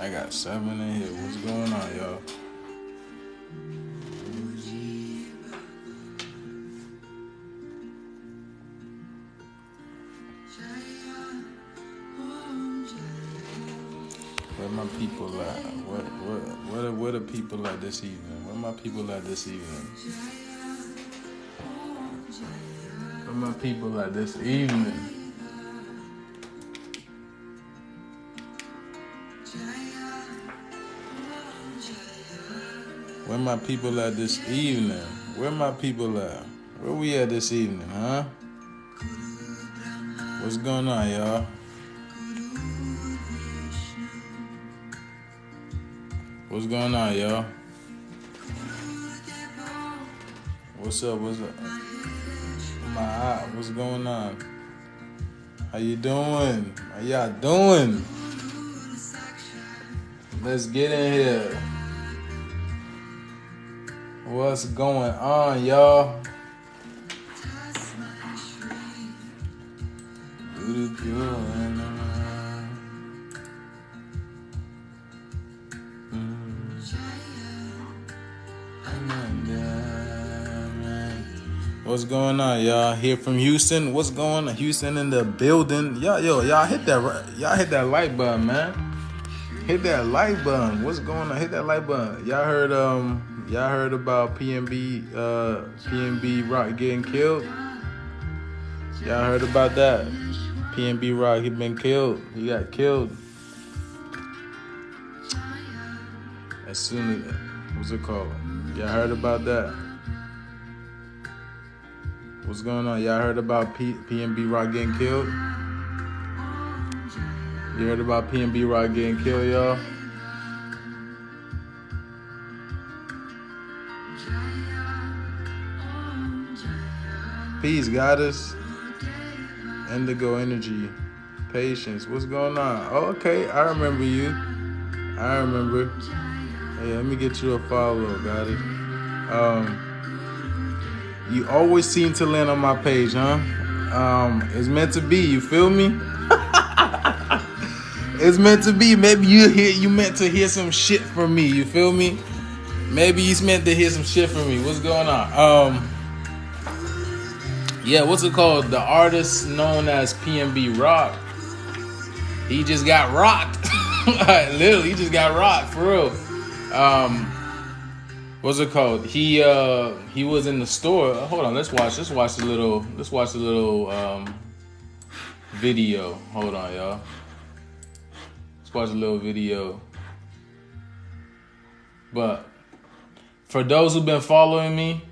I got 7 in here. What's going on, y'all? Where my people at? Where the people at this evening? Where my people at this evening? Where my people at this evening? Where my people at this evening? Where my people at? Where we at this evening, huh? What's going on, y'all? What's going on, y'all? What's up? What's up? My eye, what's going on? How you doing? How y'all doing? Let's get in here. What's going on, y'all? What's going on, y'all? Here from Houston. What's going on? Houston in the building. Y'all hit that like button, man. Hit that like button. What's going on? Hit that like button. Y'all heard about PNB Rock getting killed? Y'all heard about that? PNB Rock, he been killed. He got killed. As soon as, what's it called? Y'all heard about that? What's going on? Y'all heard about PNB Rock getting killed? You heard about PNB Rock getting killed, y'all? Peace, goddess. Indigo energy. Patience. What's going on? Oh, okay, I remember you. I remember. Hey, let me get you a follow, goddess. You always seem to land on my page, huh? It's meant to be, you feel me? It's meant to be. Maybe you meant to hear some shit from me, you feel me? Maybe you meant to hear some shit from me. What's going on? Yeah, what's it called? The artist known as PNB Rock. He just got rocked. Literally, he just got rocked, for real. What's it called? He was in the store. Hold on, let's watch the little video. Hold on, y'all. Let's watch a little video. But for those who've been following me,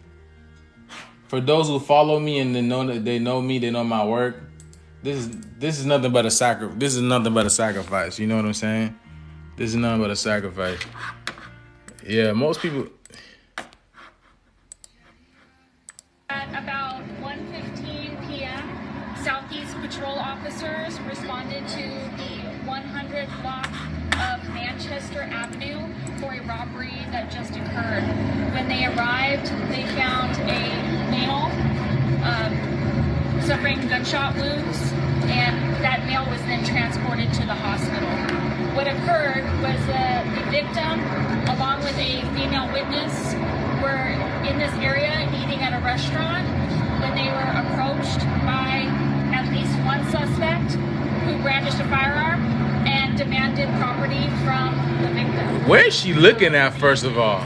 for those who follow me and they know me, they know my work. This is nothing but a sacrifice. This is nothing but a sacrifice. You know what I'm saying? This is nothing but a sacrifice. Yeah, most people. At about 1:15 p.m., Southeast Patrol officers responded to the 100 block of Manchester Avenue for a robbery that just occurred. When they arrived, they found a male suffering gunshot wounds, and that male was then transported to the hospital. What occurred was the victim, along with a female witness, were in this area eating at a restaurant when they were approached by at least one suspect who brandished a firearm and demanded property from the victim. Where is she looking at, first of all?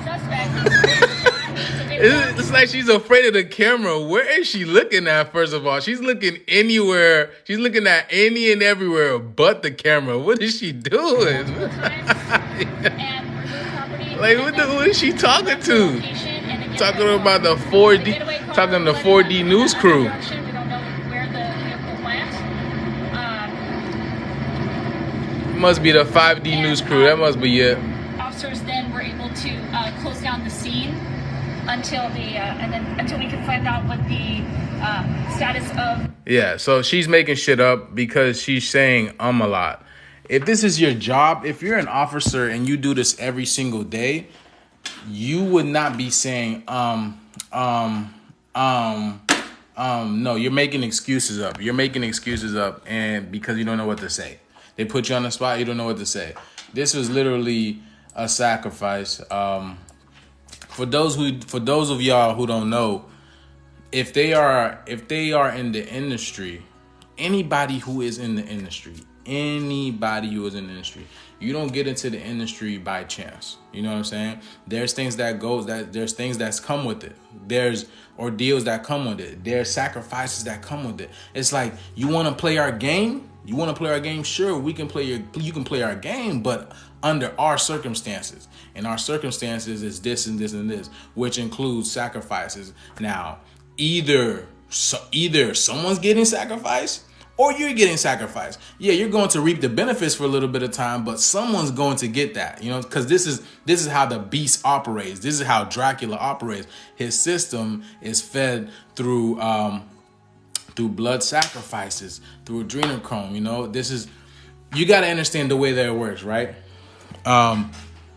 It's like she's afraid of the camera. Where is she looking at, first of all? She's looking anywhere. She's looking at any and everywhere but the camera. What is she doing? Like, what is she talking to? Talking about the 4D, talking to the 4D news crew. We don't know where the vehicle went. Must be the 5D news crew. That must be it. Officers then were able to close down the scene until we could find out what the status of. Yeah, so she's making shit up because she's saying a lot. If this is your job, if you're an officer and you do this every single day, you would not be saying No, you're making excuses up. You're making excuses up, and because you don't know what to say. They put you on the spot, you don't know what to say. This was literally a sacrifice. For those of y'all who don't know, if they are in the industry, anybody who is in the industry, you don't get into the industry by chance. You know what I'm saying? There's things there's things that's come with it. There's ordeals that come with it. There's sacrifices that come with it. It's like, you want to play our game? You want to play our game? Sure, you can play our game, but under our circumstances. And our circumstances is this and this and this, which includes sacrifices. Now, either someone's getting sacrificed or you're getting sacrificed. Yeah, you're going to reap the benefits for a little bit of time, but someone's going to get that, because this is how the beast operates. This is how Dracula operates. His system is fed through blood sacrifices, through adrenochrome. You got to understand the way that it works, right?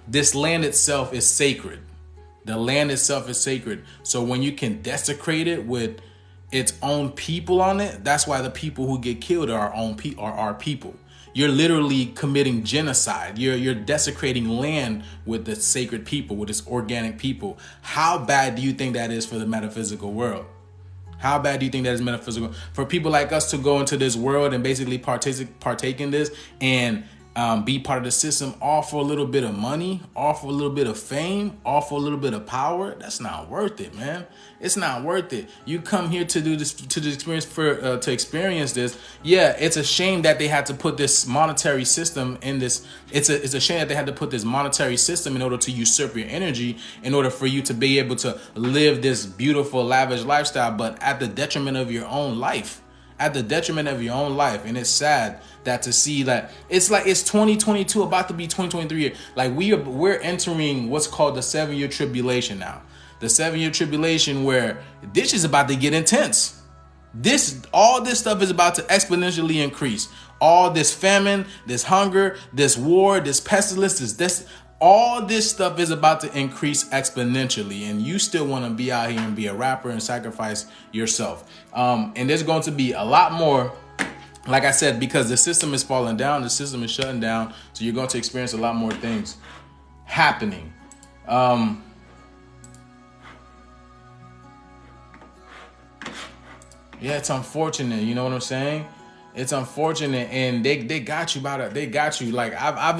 This land itself is sacred. The land itself is sacred. So when you can desecrate it with its own people on it, that's why the people who get killed are our people. You're literally committing genocide. You're desecrating land with the sacred people, with its organic people. How bad do you think that is for the metaphysical world? How bad do you think that is metaphysical? For people like us to go into this world and basically partake in this and be part of the system, all for a little bit of money, all for a little bit of fame, all for a little bit of power. That's not worth it, man. It's not worth it. You come here to do this, to experience this. Yeah, it's a shame that they had to put this monetary system in this. It's a shame that they had to put this monetary system in order to usurp your energy, in order for you to be able to live this beautiful, lavish lifestyle, but at the detriment of your own life. And it's sad that to see that it's like it's 2022 about to be 2023. Like we're entering what's called the 7-year tribulation now. The 7-year tribulation, where this is about to get intense. All this stuff is about to exponentially increase. All this famine, this hunger, this war, this pestilence, all this stuff is about to increase exponentially, and you still want to be out here and be a rapper and sacrifice yourself. And there's going to be a lot more, like I said, because the system is falling down, the system is shutting down, so you're going to experience a lot more things happening. Yeah, it's unfortunate. You know what I'm saying? It's unfortunate, and they got you about it. They got you. Like I've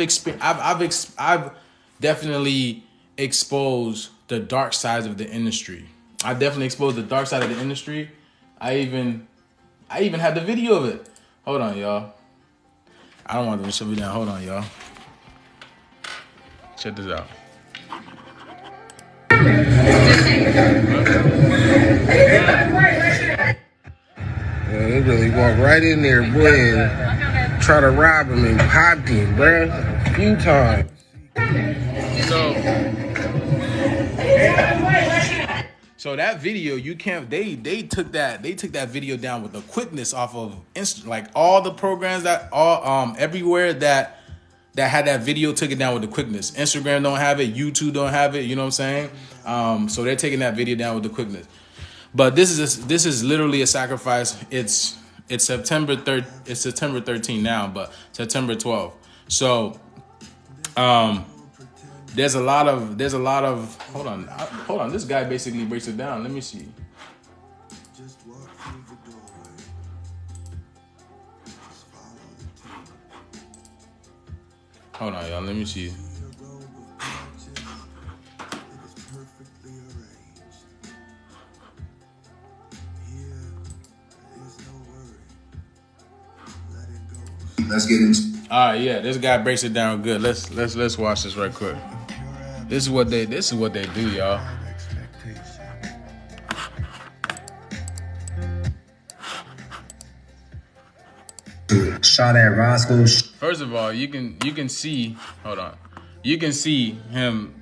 definitely exposed the dark sides of the industry. I definitely exposed the dark side of the industry. I even had the video of it. Hold on, y'all. I don't want them to shut me down. Hold on, y'all. Check this out. They really walked right in there, boy, and try to rob him and popped him, bruh, a few times. So that video, you can't. They took that video down with the quickness off of like all the programs that everywhere that had that video took it down with the quickness. Instagram don't have it, YouTube don't have it. You know what I'm saying? So they're taking that video down with the quickness. But this is literally a sacrifice. It's September 3rd. It's September 13th now, but September 12th. So there's a lot of hold on. This guy basically breaks it down. Let me see. Hold on, y'all. Let me see. Let's get into. All right, yeah, this guy breaks it down good. Let's watch this right quick. This is what they do, y'all. Shot at Roscoe. First of all, you can see. Hold on. You can see him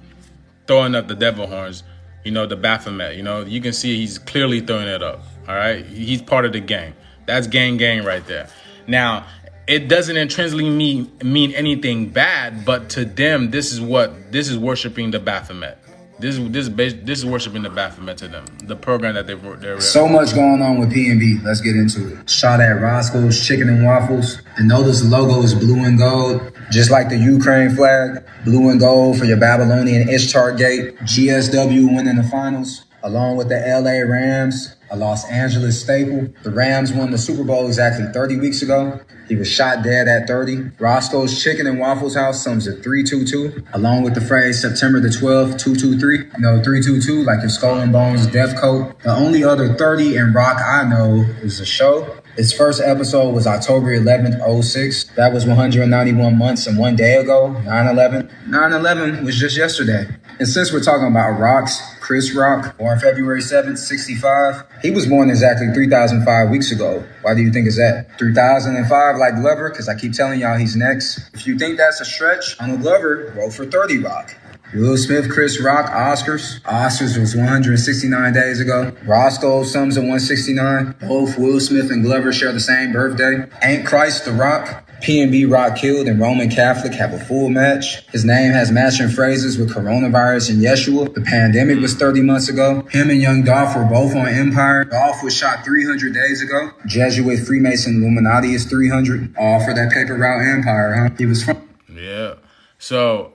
throwing up the devil horns. The Baphomet. You can see he's clearly throwing it up. All right, he's part of the gang. That's gang right there. Now, it doesn't intrinsically mean anything bad, but to them, this is worshiping the Baphomet. This is worshiping the Baphomet to them. The program that they're So much going on with P&B. Let's get into it. Shot at Roscoe's Chicken and Waffles. And notice the logo is blue and gold, just like the Ukraine flag. Blue and gold for your Babylonian Ishtar Gate. GSW winning the finals, along with the LA Rams, a Los Angeles staple. The Rams won the Super Bowl exactly 30 weeks ago. He was shot dead at 30. Roscoe's Chicken and Waffles House sums at 322, along with the phrase September the 12th, 223. 322, like your Skull and Bones Death Coat. The only other 30 in rock I know is the show. Its first episode was October 11th, 06. That was 191 months and 1 day ago, 9/11. 9/11 was just yesterday. And since we're talking about rocks, Chris Rock, born February 7th, 65. He was born exactly 3,005 weeks ago. Why do you think is that? 3,005 like Glover? Because I keep telling y'all he's next. If you think that's a stretch, Donald Glover wrote for 30 Rock. Will Smith, Chris Rock, Oscars. Oscars was 169 days ago. Roscoe sums at 169. Both Will Smith and Glover share the same birthday. Ain't Christ the Rock? P&B Rock killed and Roman Catholic have a full match. His name has matching phrases with coronavirus and Yeshua. The pandemic was 30 months ago. Him and Young Dolph were both on Empire. Dolph was shot 300 days ago. Jesuit, Freemason, Illuminati is 300. All for that paper route Empire, huh? He was from... Yeah. So,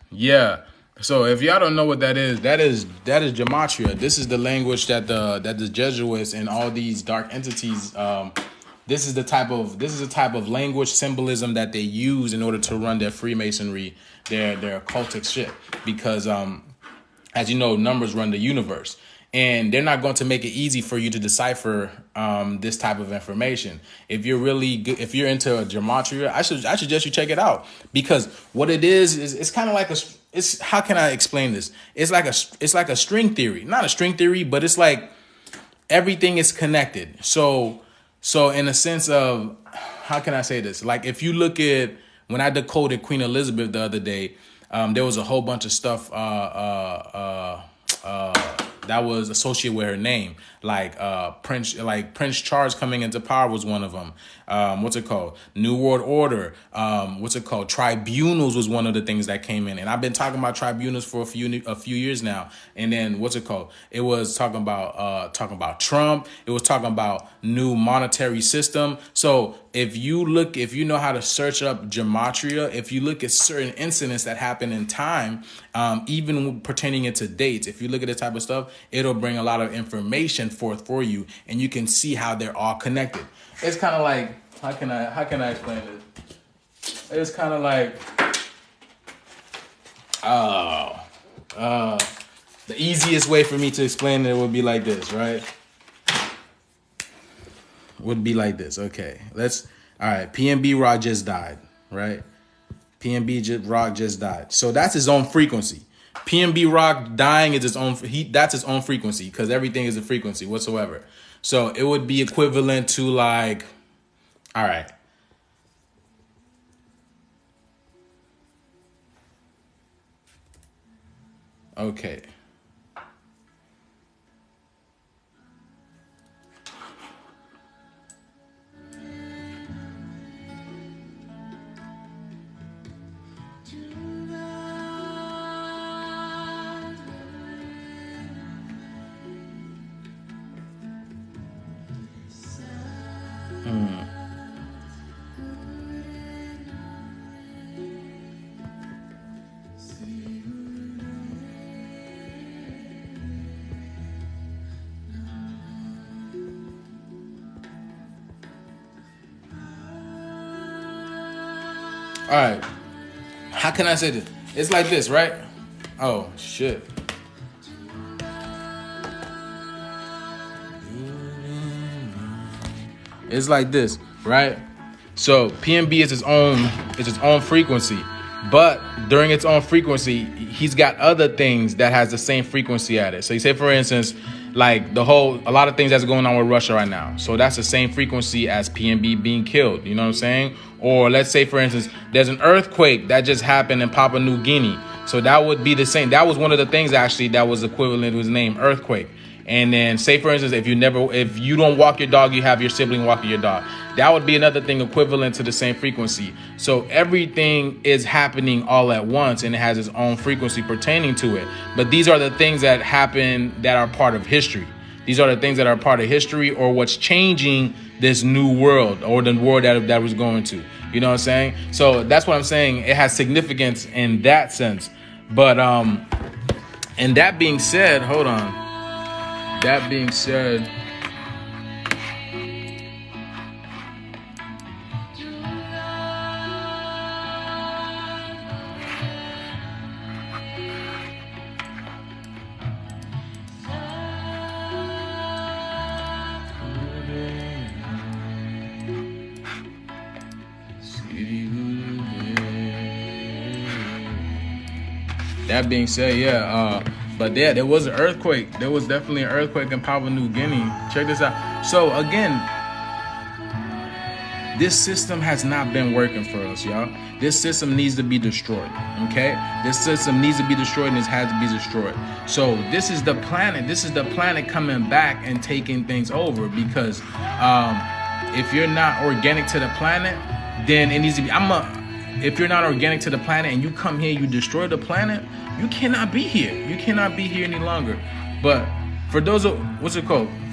yeah. So if y'all don't know what that is gematria. This is the language that the Jesuits and all these dark entities this is the type of language symbolism that they use in order to run their Freemasonry, their occultic shit. Because as you know, numbers run the universe. And they're not going to make it easy for you to decipher this type of information. If you're really good, if you're into gematria, I suggest you check it out, because what it is it's kind of like it's how can I explain this? It's like a string theory, not a string theory, but it's like everything is connected. So in a sense of, how can I say this? Like if you look at when I decoded Queen Elizabeth the other day, there was a whole bunch of stuff that was associated with her name, like Prince Charles coming into power was one of them. What's it called? New World Order. What's it called? Tribunals was one of the things that came in, and I've been talking about tribunals for a few years now. And then what's it called? It was talking about Trump. It was talking about new monetary system. So if you know how to search up gematria, if you look at certain incidents that happen in time, even pertaining it to dates, if you look at this type of stuff, it'll bring a lot of information forth for you, and you can see how they're all connected. It's kind of like, how can I explain this? It's kind of like, the easiest way for me to explain it would be like this, right? Would be like this. Okay, all right. PNB Rock just died, right? PNB Rock just died. So that's his own frequency. PNB Rock dying is that's his own frequency, because everything is a frequency whatsoever. So it would be equivalent to like, all right. Okay. All right. How can I say this? It's like this, right? Oh, shit. It's like this, right? So PNB is its own frequency, but during its own frequency, he's got other things that has the same frequency at it. So you say, for instance, like a lot of things that's going on with Russia right now. So that's the same frequency as PNB being killed. You know what I'm saying? Or let's say, for instance, there's an earthquake that just happened in Papua New Guinea. So that would be the same. That was one of the things actually that was equivalent to his name, earthquake. And then say, for instance, if you don't walk your dog, you have your sibling walking your dog. That would be another thing equivalent to the same frequency. So everything is happening all at once and it has its own frequency pertaining to it. But these are the things that happen that are part of history. These are the things that are part of history, or what's changing this new world, or the world that was going to. You know what I'm saying? So that's what I'm saying. It has significance in that sense. But and that being said, hold on. That being said, that being said, yeah, but there was an earthquake. There was definitely an earthquake in Papua New Guinea. Check this out. So again, this system has not been working for us, y'all. This system needs to be destroyed, okay? This system needs to be destroyed, and it has to be destroyed. So this is the planet. This is the planet coming back and taking things over, because if you're not organic to the planet, then it needs to be. If you're not organic to the planet and you come here, you destroy the planet, you cannot be here. You cannot be here any longer. But for those of,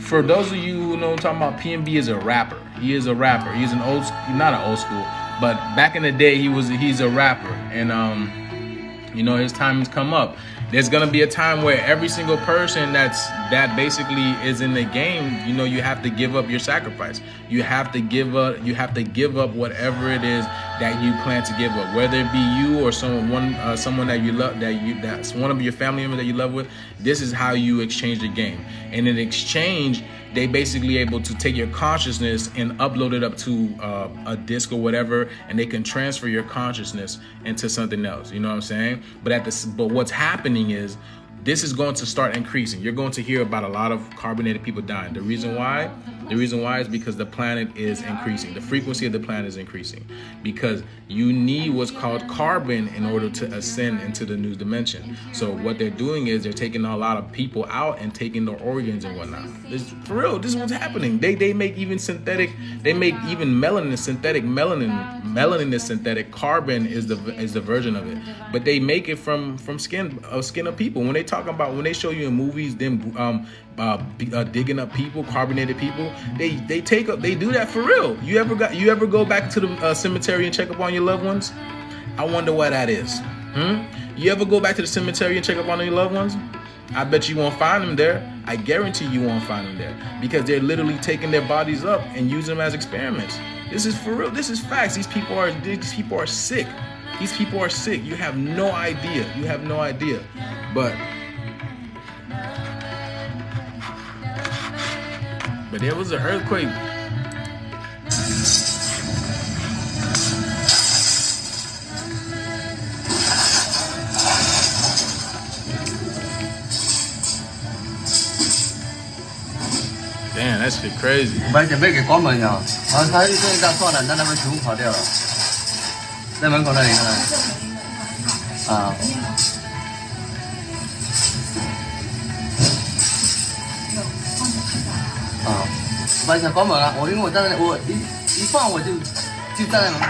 For those of you who know what I'm talking about, PNB is a rapper. He is a rapper. He's an not an old school, but back in the day, he's a rapper. And, you know, his time has come up. There's going to be a time where every single person that basically is in the game, you know, you have to give up your sacrifice. You have to give up whatever it is that you plan to give up, whether it be you or someone that you love, that's one of your family members that you love with. This is how you exchange the game. And in exchange, they basically able to take your consciousness and upload it up to a disk or whatever, and they can transfer your consciousness into something else. You know what I'm saying? But what's happening is this is going to start increasing. You're going to hear about a lot of carbonated people dying. The reason why is because the planet is increasing. The frequency of the planet is increasing because you need what's called carbon in order to ascend into the new dimension. So what they're doing is they're taking a lot of people out and taking their organs and whatnot. For real, this is what's happening. They make even synthetic. They make even melanin synthetic. Melanin is synthetic. Carbon is the version of it. But they make it from skin of people. When they show you in movies them digging up people, carbonated people, they do that for real. You ever go back to the cemetery and check up on your loved ones? I wonder why that is. You ever go back to the cemetery and check up on your loved ones? I bet you won't find them there. I guarantee you won't find them there because they're literally taking their bodies up and using them as experiments. This is for real. This is facts. These people are sick. These people are sick. You have no idea. But there was an earthquake. Damn, that shit crazy. 把准备给关门呀！他现在算了，那边全部跑掉了，在门口那里呢。啊。把想关门了，因为我站在我一放我就站在门口。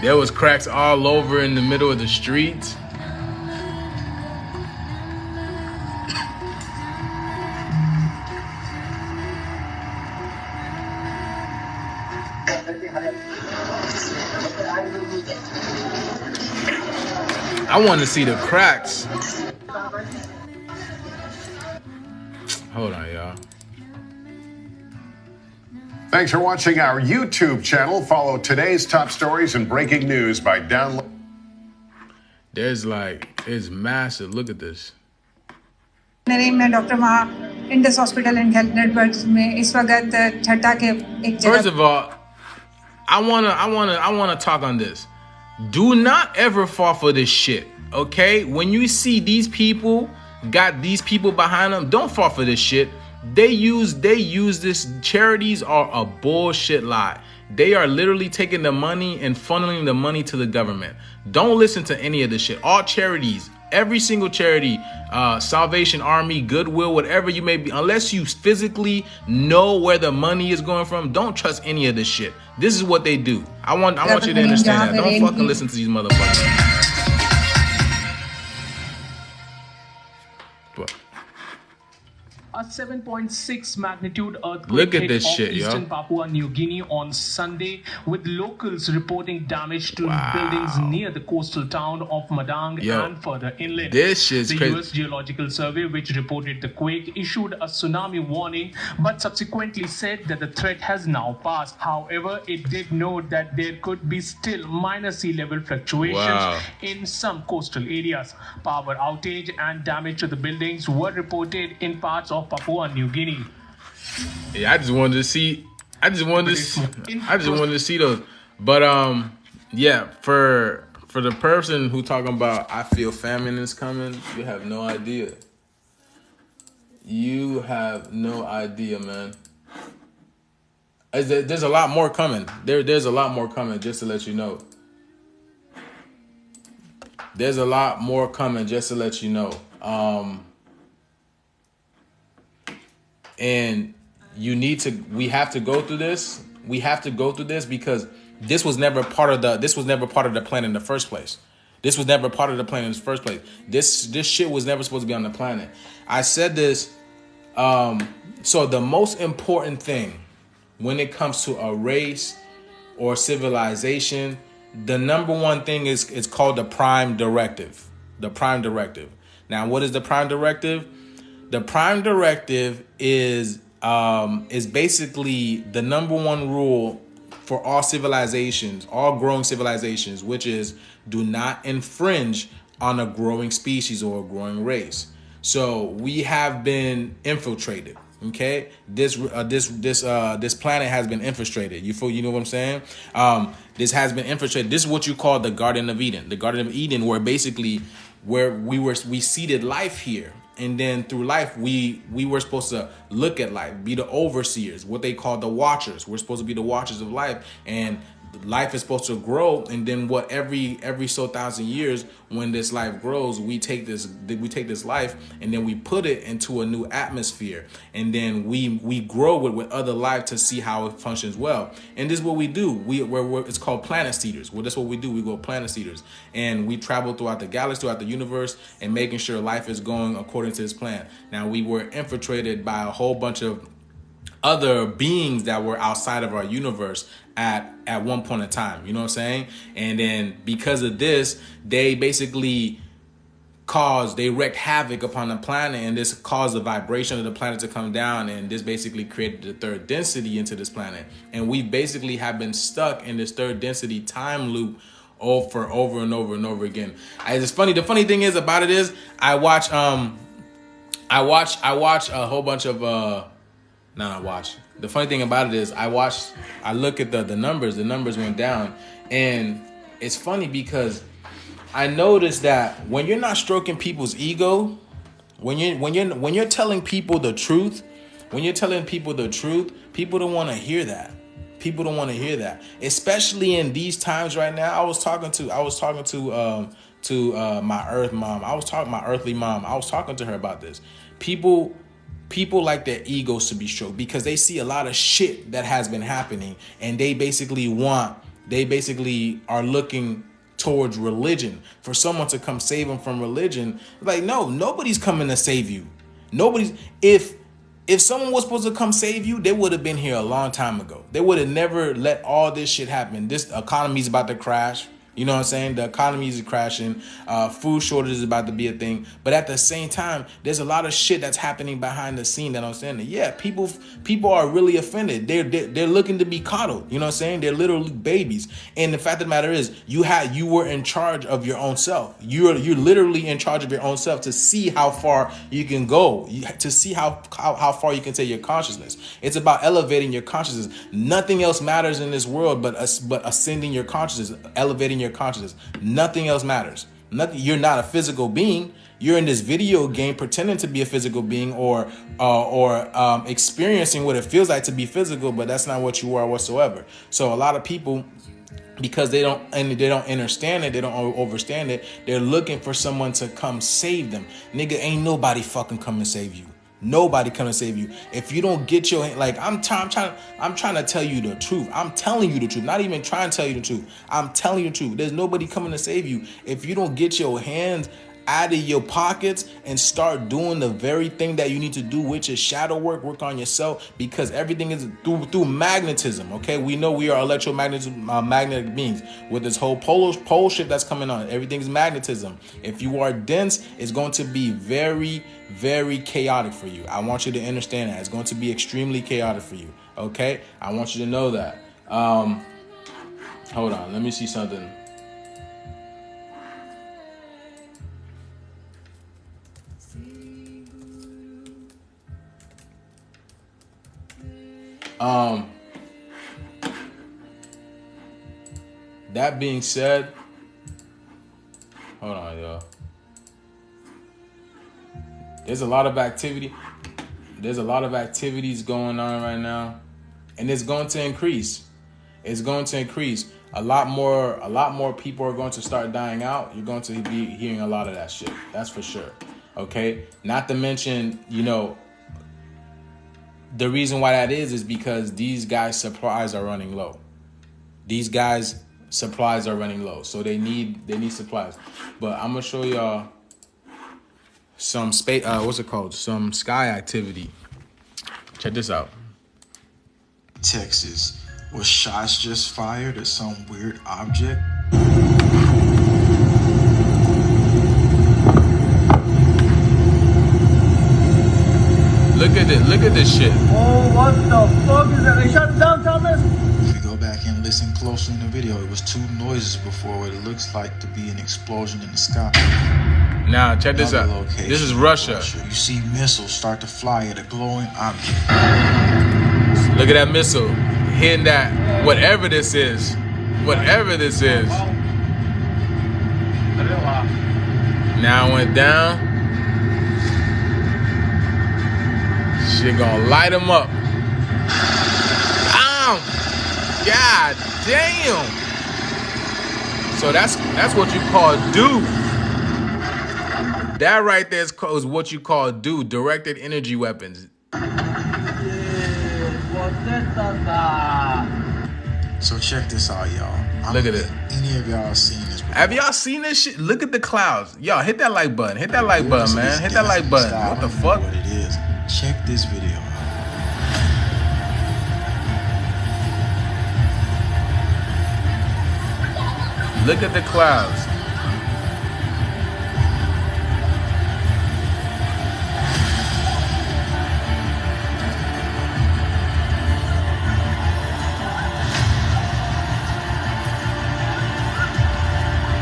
There was cracks all over in the middle of the street. I want to see the cracks. Hold on, y'all. Thanks for watching our YouTube channel. Follow today's top stories and breaking news by downloading. It's massive. Look at this. मैं doctor वहाँ Indus hospital and health networks में इस वक्त छठा के एक जगह. First of all, I wanna talk on this. Do not ever fall for this shit, okay? When you see these people got these people behind them, don't fall for this shit. They use this. Charities are a bullshit lie. They are literally taking the money and funneling the money to the government. Don't listen to any of this shit. All charities every single charity, Salvation Army, Goodwill, whatever you may be, unless you physically know where the money is going from, don't trust any of this shit. This is what they do. I want you to understand that. Don't fucking listen to these motherfuckers. A 7.6 magnitude earthquake Look at hit this off shit, eastern yo. Papua New Guinea on Sunday, with locals reporting damage to buildings near the coastal town of Madang and further inland. This shit's the crazy. U.S. Geological Survey, which reported the quake, issued a tsunami warning, but subsequently said that the threat has now passed. However, it did note that there could be still minor sea level fluctuations in some coastal areas. Power outage and damage to the buildings were reported in parts of Papua New Guinea. Yeah, I just wanted to see those. But yeah, for the person who talking about I feel famine is coming, you have no idea. You have no idea, man. There's a lot more coming. There's a lot more coming, just to let you know. There's a lot more coming, just to let you know. And we have to go through this. We have to go through this because this was never part of the plan in the first place. This was never part of the plan in the first place. This shit was never supposed to be on the planet. I said this. So the most important thing when it comes to a race or civilization, the number one thing is called the prime directive. The prime directive. Now, what is the prime directive? The prime directive is basically the number one rule for all civilizations, all growing civilizations, which is do not infringe on a growing species or a growing race. So we have been infiltrated. Okay, this planet has been infiltrated. You know what I'm saying? This has been infiltrated. This is what you call the Garden of Eden. The Garden of Eden, where we seeded life here. And then through life, we were supposed to look at life, be the overseers, what they call the watchers. We're supposed to be the watchers of life, and life is supposed to grow. And then every so 1,000 years, when this life grows, we take this life and then we put it into a new atmosphere, and then we grow it with other life to see how it functions well. And this is what we do. It's called planet seeders. Well, that's what we do. We go planet seeders, and we travel throughout the galaxy, throughout the universe, and making sure life is going according to this plan. Now, we were infiltrated by a whole bunch of other beings that were outside of our universe at one point in time, you know what I'm saying? And then because of this, they basically wreaked havoc upon the planet, and this caused the vibration of the planet to come down, and this basically created the third density into this planet. And we basically have been stuck in this third density time loop over and over again. It's funny. The funny thing is about it is I watch a whole bunch of The funny thing about it is I look at the numbers. The numbers went down, and it's funny because I noticed that when you're not stroking people's ego, when you're telling people the truth, people don't want to hear that. People don't want to hear that, especially in these times right now. I was talking to my earth mom. My earthly mom. I was talking to her about this. People like their egos to be stroked because they see a lot of shit that has been happening, and they basically are looking towards religion for someone to come save them from religion. Like, no, nobody's coming to save you. If someone was supposed to come save you, they would have been here a long time ago. They would have never let all this shit happen. This economy's about to crash. You know what I'm saying? The economy is crashing. Food shortage is about to be a thing. But at the same time, there's a lot of shit that's happening behind the scene that I'm saying. Yeah, people are really offended. They're looking to be coddled. You know what I'm saying? They're literally babies. And the fact of the matter is, you were in charge of your own self. You're literally in charge of your own self to see how far you can go, to see how far you can take your consciousness. It's about elevating your consciousness. Nothing else matters in this world but ascending your consciousness, elevating your consciousness. Nothing else matters. You're not a physical being. You're in this video game pretending to be a physical being or experiencing what it feels like to be physical, but that's not what you are whatsoever. So a lot of people because they don't understand it, they don't understand it. They're looking for someone to come save them. Nigga, ain't nobody fucking come to save you. Nobody come to save you. If you don't get your like, I'm trying to tell you the truth. I'm telling you the truth. Not even trying to tell you the truth. I'm telling you the truth. There's nobody coming to save you. If you don't get your hands out of your pockets and start doing the very thing that you need to do, which is shadow work on yourself, because everything is through magnetism. Okay, we know we are magnetic beings. With this whole pole shit that's coming on, everything is magnetism. If you are dense, it's going to be very, very chaotic for you. I want you to understand that it's going to be extremely chaotic for you. Okay, I want you to know that. Hold on, let me see something. That being said, hold on, y'all. There's a lot of activity. There's a lot of activities going on right now, and it's going to increase. It's going to increase. A lot more people are going to start dying out. You're going to be hearing a lot of that shit. That's for sure. Okay? Not to mention, you know, the reason why that is because these guys' supplies are running low. These guys' supplies are running low, so they need supplies. But I'm gonna show y'all some space. What's it called? Some sky activity. Check this out. Texas, was shots just fired at some weird object? Look at it. Look at this shit. Oh, what the fuck is that? They shut it down, Thomas? If you go back and listen closely in the video, it was two noises before what it looks like to be an explosion in the sky. Now, check this out. This is Russia. You see missiles start to fly at a glowing object. Look at that missile hitting that, whatever this is. Whatever this is. Now it went down. Shit gonna light them up. God damn. So that's what you call do. That right there is what you call do. Directed energy weapons. So check this out, y'all. Look at it. Any of y'all seen this before? Have y'all seen this shit? Look at the clouds. Y'all hit that like button. Hit that like button, man. Hit that like button. What the fuck? What it is. Check this video out. Look at the clouds.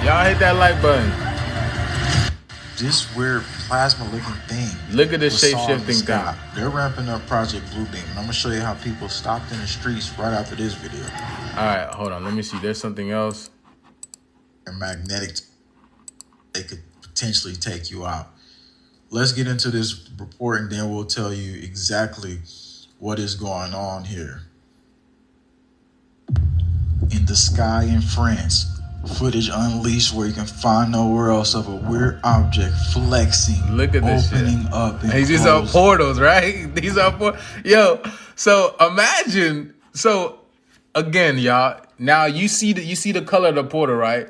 Y'all hit that like button. This weird plasma-looking thing. Look at this shape-shifting thing. They're ramping up Project Bluebeam, and I'm gonna show you how people stopped in the streets right after this video. All right, hold on. Let me see. There's something else. They're magnetic. They could potentially take you out. Let's get into this report, and then we'll tell you exactly what is going on here. In the sky in France, footage unleashed where you can find nowhere else of a weird object flexing. Look at this opening shit. Up and these are portals, right? These are portals. Yo, so imagine. So again, y'all. Now you see the color of the portal, right?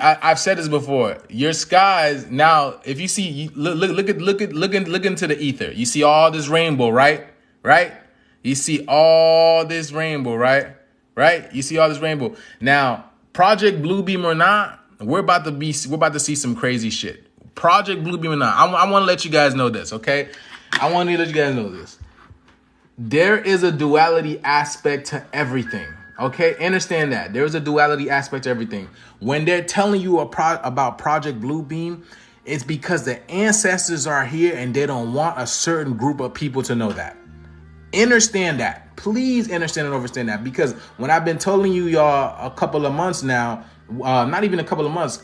I've said this before. Your skies now. If you see, look into the ether. You see all this rainbow, right? Right? You see all this rainbow, right? Right? You see all this rainbow. Now, Project Bluebeam or not, we're about to see some crazy shit. Project Bluebeam or not, I want to let you guys know this, okay? I want to let you guys know this. There is a duality aspect to everything, okay? Understand that. There is a duality aspect to everything. When they're telling you about Project Bluebeam, it's because the ancestors are here and they don't want a certain group of people to know that. Understand that. Please understand and understand that, because when I've been telling you y'all a couple of months now, not even a couple of months,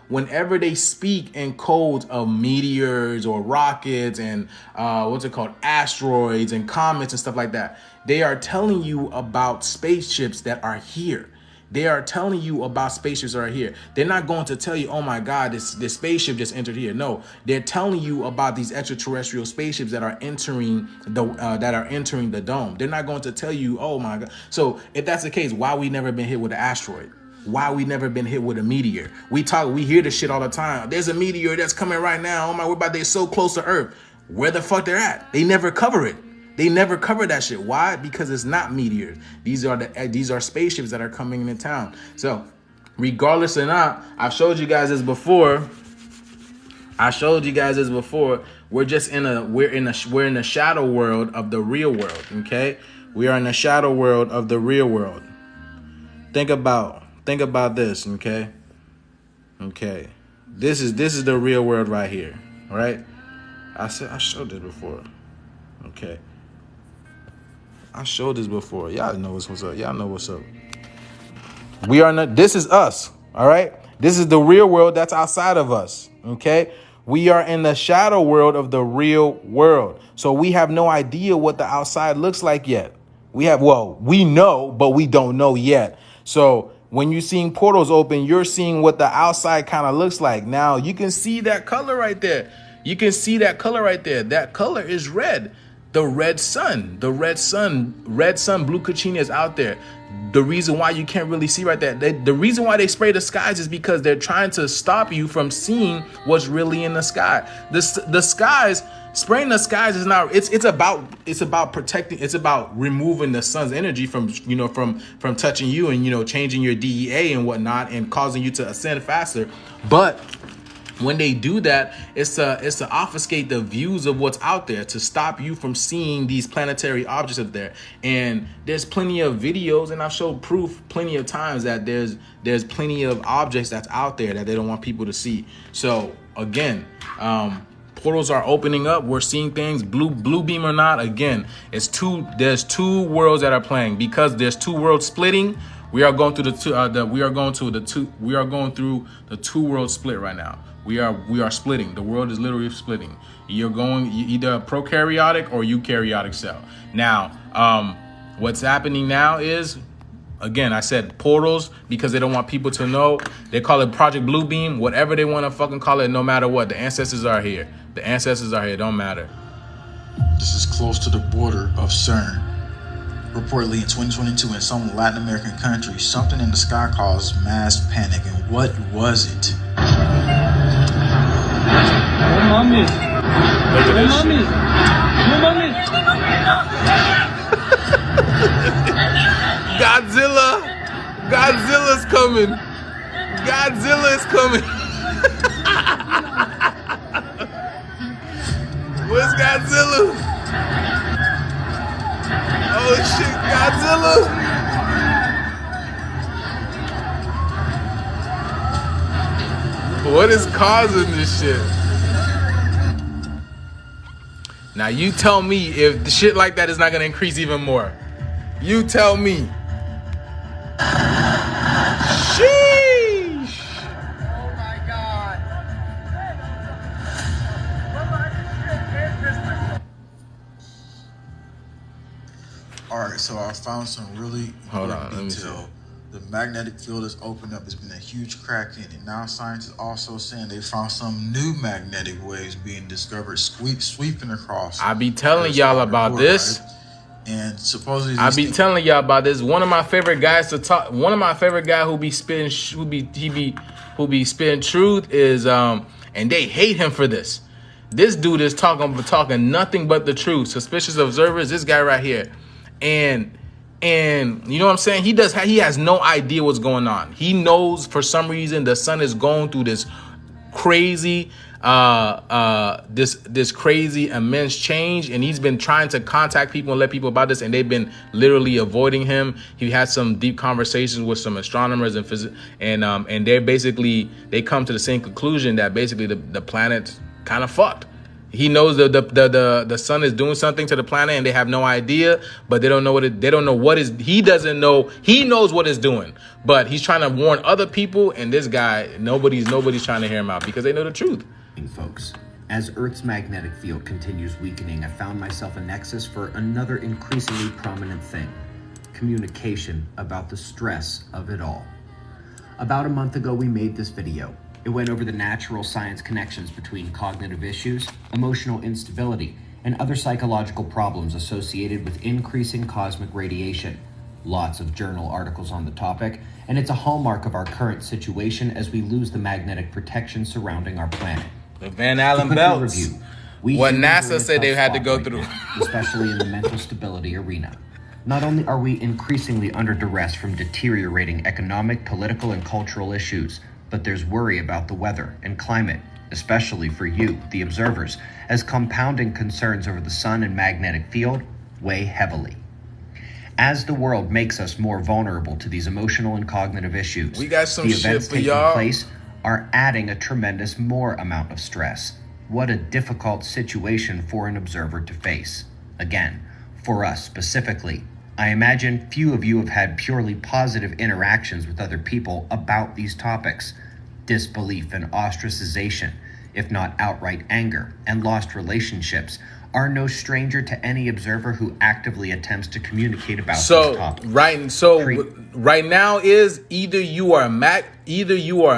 whenever they speak in codes of meteors or rockets and asteroids and comets and stuff like that, they are telling you about spaceships that are here. They are telling you about spaceships that are here. They're not going to tell you, oh my God, this spaceship just entered here. No, they're telling you about these extraterrestrial spaceships that are entering the dome. They're not going to tell you, oh my God. So if that's the case, why we never been hit with an asteroid? Why we never been hit with a meteor? We hear this shit all the time. There's a meteor that's coming right now. Oh my, they're so close to Earth. Where the fuck they're at? They never cover it. They never cover that shit. Why? Because it's not meteors. These are spaceships that are coming into town. So, regardless or not, I've showed you guys this before. We're in the shadow world of the real world. Okay, we are in the shadow world of the real world. Think about this. Okay. This is the real world right here. Right? I showed this before. Okay. I showed this before. Y'all know what's up. Y'all know what's up. This is us. All right. This is the real world that's outside of us. Okay. We are in the shadow world of the real world. So we have no idea what the outside looks like yet. We know, but we don't know yet. So when you're seeing portals open, you're seeing what the outside kind of looks like. Now you can see that color right there. That color is red. The red sun, blue Kachina is out there. The reason why you can't really see right there, the reason why they spray the skies is because they're trying to stop you from seeing what's really in the sky. The skies, spraying the skies is not. It's about protecting. It's about removing the sun's energy from touching you and changing your DEA and whatnot and causing you to ascend faster. But when they do that, it's to obfuscate the views of what's out there, to stop you from seeing these planetary objects up there. And there's plenty of videos, and I've showed proof plenty of times that there's plenty of objects that's out there that they don't want people to see. So again, portals are opening up. We're seeing things, blue beam or not. Again, there's two worlds that are playing because there's two worlds splitting. We are going through the two world split right now. We are splitting. The world is literally splitting. You're either a prokaryotic or eukaryotic cell. Now, what's happening now is, again, I said portals because they don't want people to know. They call it Project Blue Beam, whatever they want to fucking call it, no matter what. The ancestors are here. Don't matter. This is close to the border of CERN. Reportedly in 2022 in some Latin American countries, something in the sky caused mass panic. And what was it? Godzilla's coming. Where's Godzilla? Oh shit, Godzilla! What is causing this shit? Now you tell me if the shit like that is not gonna increase even more. You tell me. Sheesh! Oh my God! Alright, so I found some really important detail. The magnetic field has opened up. There's been a huge crack in it. Now scientists also saying they found some new magnetic waves being discovered sweeping across. I be telling y'all about this. Right? And supposedly telling y'all about this. One of my favorite guys to talk. One of my favorite guy who be spitting truth is and they hate him for this. This dude is talking nothing but the truth. Suspicious observers. This guy right here, and you know what I'm saying? He has no idea what's going on. He knows for some reason the sun is going through this crazy this crazy immense change, and he's been trying to contact people and let people about this, and they've been literally avoiding him. He had some deep conversations with some astronomers and they come to the same conclusion that basically the planet's kind of fucked. He knows the sun is doing something to the planet, and they have no idea, but they don't know he doesn't know. He knows what it's doing, but he's trying to warn other people, and this guy, nobody's trying to hear him out because they know the truth. Folks, as Earth's magnetic field continues weakening, I found myself a nexus for another increasingly prominent thing: communication about the stress of it all. About a month ago, we made this video. It went over the natural science connections between cognitive issues, emotional instability, and other psychological problems associated with increasing cosmic radiation. Lots of journal articles on the topic, and it's a hallmark of our current situation as we lose the magnetic protection surrounding our planet. The Van Allen belts. Review, what NASA said they had to go through. Especially in the mental stability arena. Not only are we increasingly under duress from deteriorating economic, political, and cultural issues, but there's worry about the weather and climate, especially for you, the observers, as compounding concerns over the sun and magnetic field weigh heavily. As the world makes us more vulnerable to these emotional and cognitive issues, we got some the shit events for taking y'all. place are adding a tremendous more amount of stress. What a difficult situation for an observer to face. Again, for us specifically, I imagine few of you have had purely positive interactions with other people about these topics. Disbelief and ostracization, if not outright anger, and lost relationships are no stranger to any observer who actively attempts to communicate about these topics. Right now is either you are magnetizing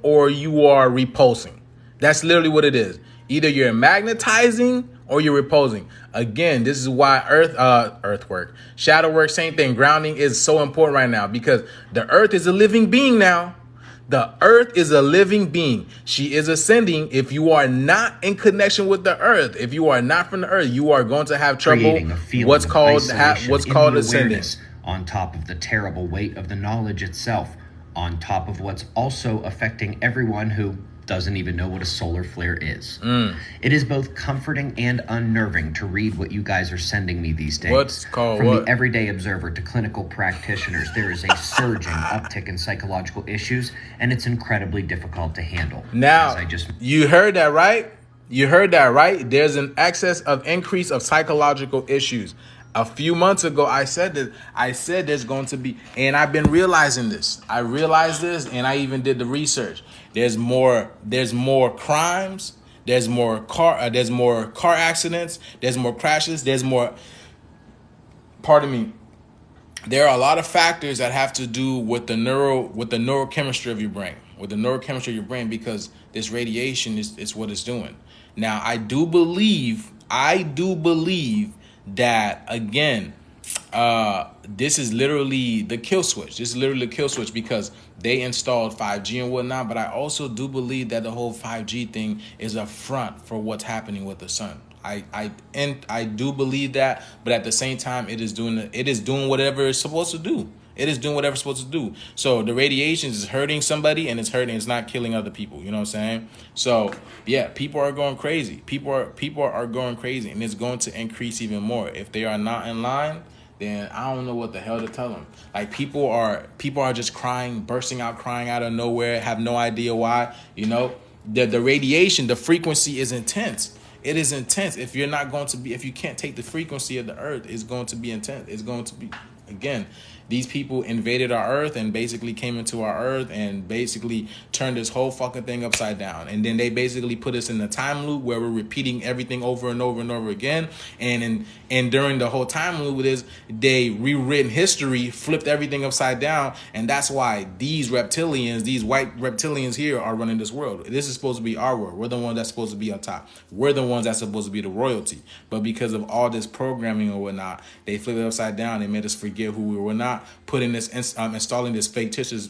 or you are repulsing. That's literally what it is. Either you're magnetizing or you're repulsing. Again, this is why earthwork, shadow work, same thing. Grounding is so important right now because the earth is a living being now. The earth is a living being. She is ascending. If you are not in connection with the earth, if you are not from the earth, you are going to have trouble. What's called ascending. On top of the terrible weight of the knowledge itself, on top of what's also affecting everyone who doesn't even know what a solar flare is. It is both comforting and unnerving to read what you guys are sending me these days. From the everyday observer to clinical practitioners, there is a surging uptick in psychological issues, and it's incredibly difficult to handle. Now, you heard that, right? You heard that, right? There's an excess of increase of psychological issues. A few months ago, I said that. I said there's going to be, and I've been realizing this. I realized this, and I even did the research. There's more crimes. There's more car accidents. There's more crashes. There's more. Pardon me. There are a lot of factors that have to do with the neurochemistry of your brain, because this radiation is what it's doing. Now, I do believe that, again, this is literally the kill switch. Because they installed 5G and whatnot. But I also do believe that the whole 5G thing is a front for what's happening with the sun. I do believe that, but at the same time, it is doing whatever it's supposed to do. So the radiation is hurting somebody, and it's not killing other people. You know what I'm saying? So yeah, people are going crazy. People are going crazy, and it's going to increase even more. If they are not in line, then I don't know what the hell to tell them. Like people are just bursting out crying out of nowhere, have no idea why. You know, the radiation, the frequency is intense. It is intense. If you can't take the frequency of the earth, it's going to be intense. It's going to be, again, these people invaded our earth and basically came into our earth and basically turned this whole fucking thing upside down. And then they basically put us in a time loop where we're repeating everything over and over and over again. And during the whole time loop is they rewritten history, flipped everything upside down. And that's why these reptilians, these white reptilians here are running this world. This is supposed to be our world. We're the ones that's supposed to be on top. We're the ones that's supposed to be the royalty. But because of all this programming or whatnot, they flipped it upside down. They made us forget who we were not. Putting this, installing this fictitious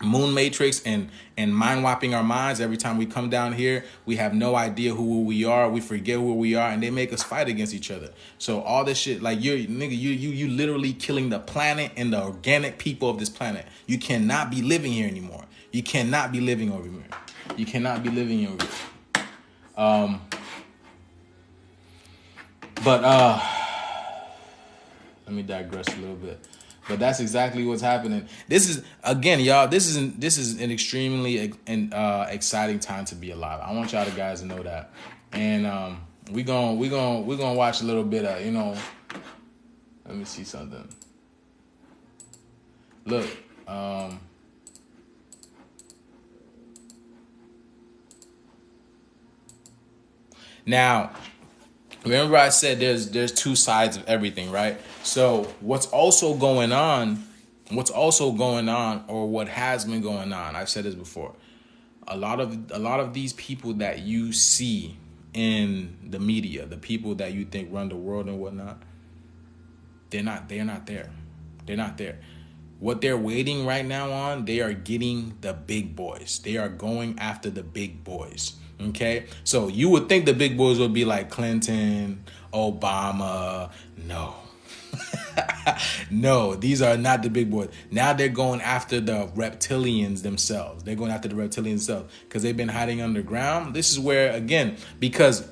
moon matrix and mind wiping our minds. Every time we come down here, we have no idea who we are. We forget who we are, and they make us fight against each other. So all this shit, like you literally killing the planet and the organic people of this planet. You cannot be living here anymore. You cannot be living over here. But let me digress a little bit. But that's exactly what's happening. This is, again, y'all, this is an extremely exciting time to be alive. I want y'all guys to know that. And we're gonna watch a little bit of, let me see something. Look, now Remember I said there's two sides of everything, right? So what's also going on, or what has been going on, I've said this before. A lot of these people that you see in the media, the people that you think run the world and whatnot, they're not there. They're not there. What they're waiting right now on, they are getting the big boys. They are going after the big boys. Okay? So you would think the big boys would be like Clinton, Obama. No. No, these are not the big boys. Now they're going after the reptilians themselves. They're going after the reptilians themselves because they've been hiding underground. This is where, again, because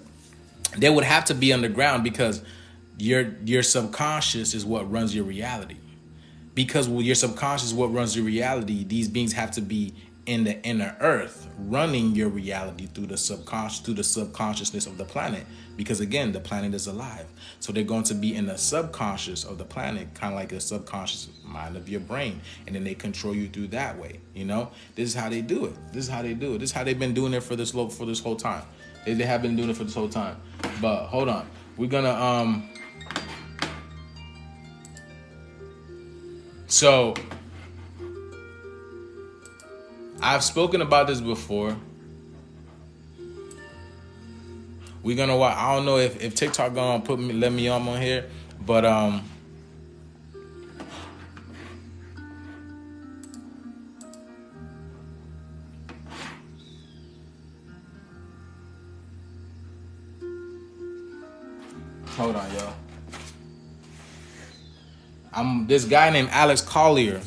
they would have to be underground because your subconscious is what runs your reality. Because your subconscious is what runs your reality, these beings have to be in the inner earth, running your reality through the subconsciousness of the planet. Because again, the planet is alive. So they're going to be in the subconscious of the planet, kind of like the subconscious mind of your brain. And then they control you through that way. You know, this is how they do it. This is how they've been doing it for this whole time. They have been doing it for this whole time. But hold on. We're gonna So, I've spoken about this before. We're gonna watch. I don't know if TikTok gonna let me on here, but hold on, y'all. This guy named Alex Collier.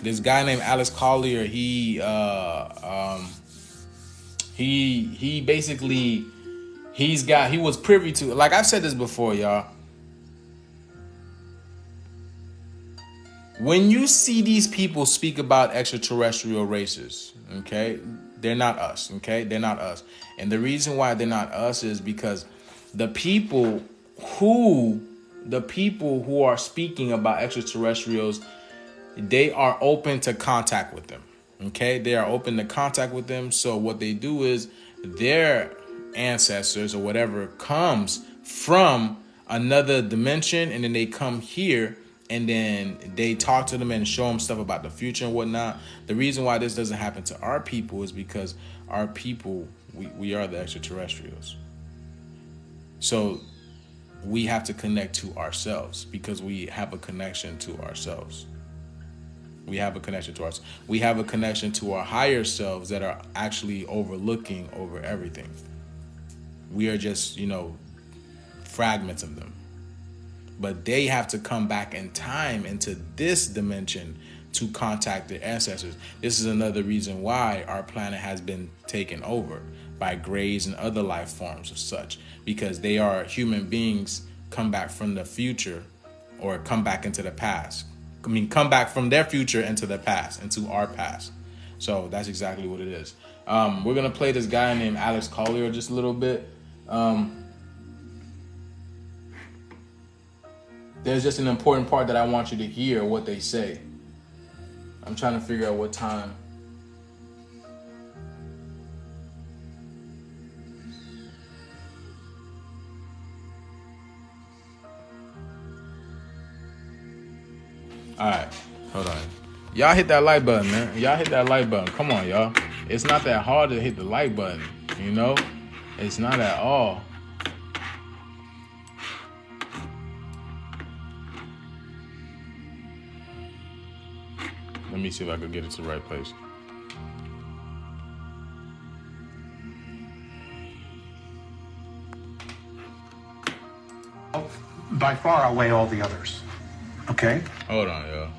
This guy named Alex Collier. He basically he was privy to, like I've said this before, y'all. When you see these people speak about extraterrestrial races, okay, they're not us, okay, they're not us, and the reason why they're not us is because the people who are speaking about extraterrestrials, they are open to contact with them. Okay, they are open to contact with them. So what they do is their ancestors or whatever comes from another dimension, and then they come here and then they talk to them and show them stuff about the future and whatnot. The reason why this doesn't happen to our people is because our people, we are the extraterrestrials. So we have to connect to ourselves because we have a connection to ourselves. We have a connection to ourselves. We have a connection to our higher selves that are actually overlooking over everything. We are just, fragments of them. But they have to come back in time into this dimension to contact their ancestors. This is another reason why our planet has been taken over by greys and other life forms of such, because they are human beings come back from the future or come back into the past. Come back from their future into the past, into our past. So that's exactly what it is. We're going to play this guy named Alex Collier just a little bit. There's just an important part that I want you to hear what they say. I'm trying to figure out what time. All right, hold on. Y'all hit that like button, man. Y'all hit that like button. Come on, y'all. It's not that hard to hit the like button, It's not at all. Let me see if I can get it to the right place. By far outweigh all the others. Okay? Hold on, y'all.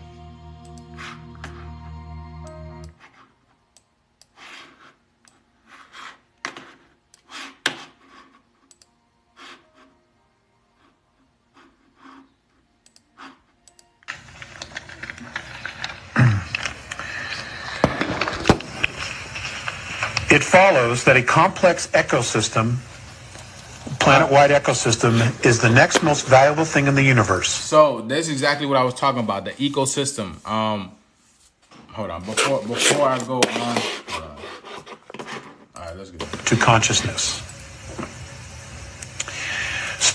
It follows that a complex ecosystem, planet-wide ecosystem, is the next most valuable thing in the universe. So that's exactly what I was talking about, the ecosystem. Hold on, before I go on. All right, let's get it. To consciousness.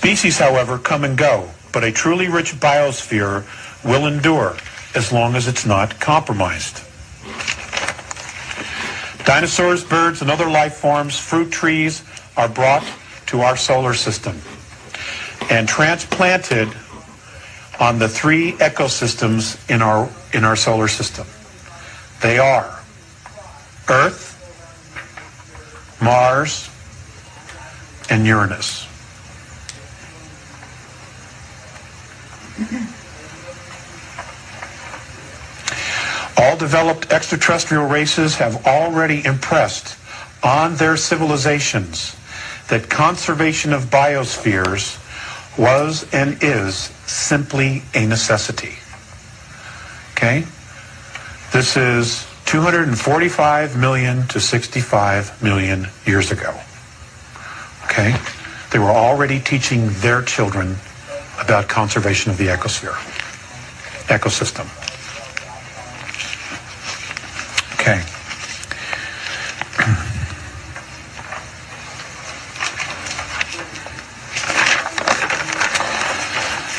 Species, however, come and go, but a truly rich biosphere will endure as long as it's not compromised. Dinosaurs, birds, and other life forms, fruit trees, are brought to our solar system and transplanted on the three ecosystems in our solar system. They are Earth, Mars, and Uranus. All developed extraterrestrial races have already impressed on their civilizations that conservation of biospheres was and is simply a necessity. Okay? This is 245 million to 65 million years ago. Okay? They were already teaching their children about conservation of the ecosystem. Okay.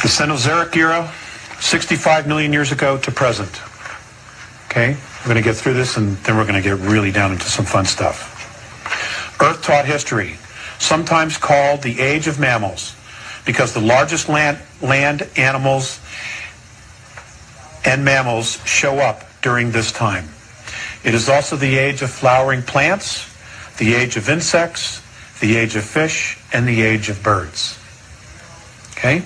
The Cenozoic era, 65 million years ago to present. Okay? We're going to get through this and then we're going to get really down into some fun stuff. Earth-taught history, sometimes called the Age of Mammals, because the largest land animals and mammals show up during this time. It is also the age of flowering plants, the age of insects, the age of fish, and the age of birds. Okay?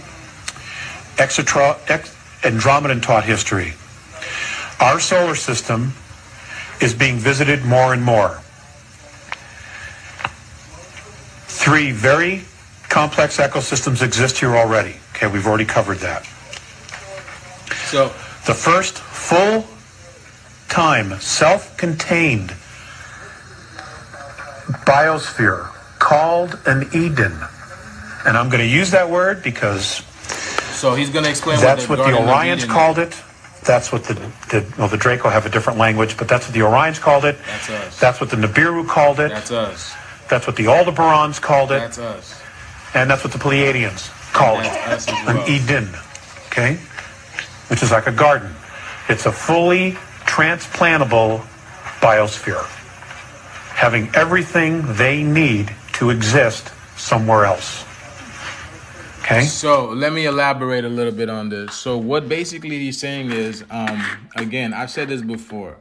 Andromedan taught history. Our solar system is being visited more and more. 3 very complex ecosystems exist here already. Okay, we've already covered that. So the first full-time, self-contained biosphere called an Eden. And I'm going to use that word because so he's going to explain that's what the Orions Eden called it. That's what the Draco have a different language, but that's what the Orions called it. That's us. That's what the Nibiru called it. That's us. That's what the Aldebarans called it. That's us. And that's what the Pleiadians called it. An Eden. Okay? Which is like a garden. It's a fully transplantable biosphere, having everything they need to exist somewhere else. Okay? So let me elaborate a little bit on this. So what basically he's saying is, again, I've said this before.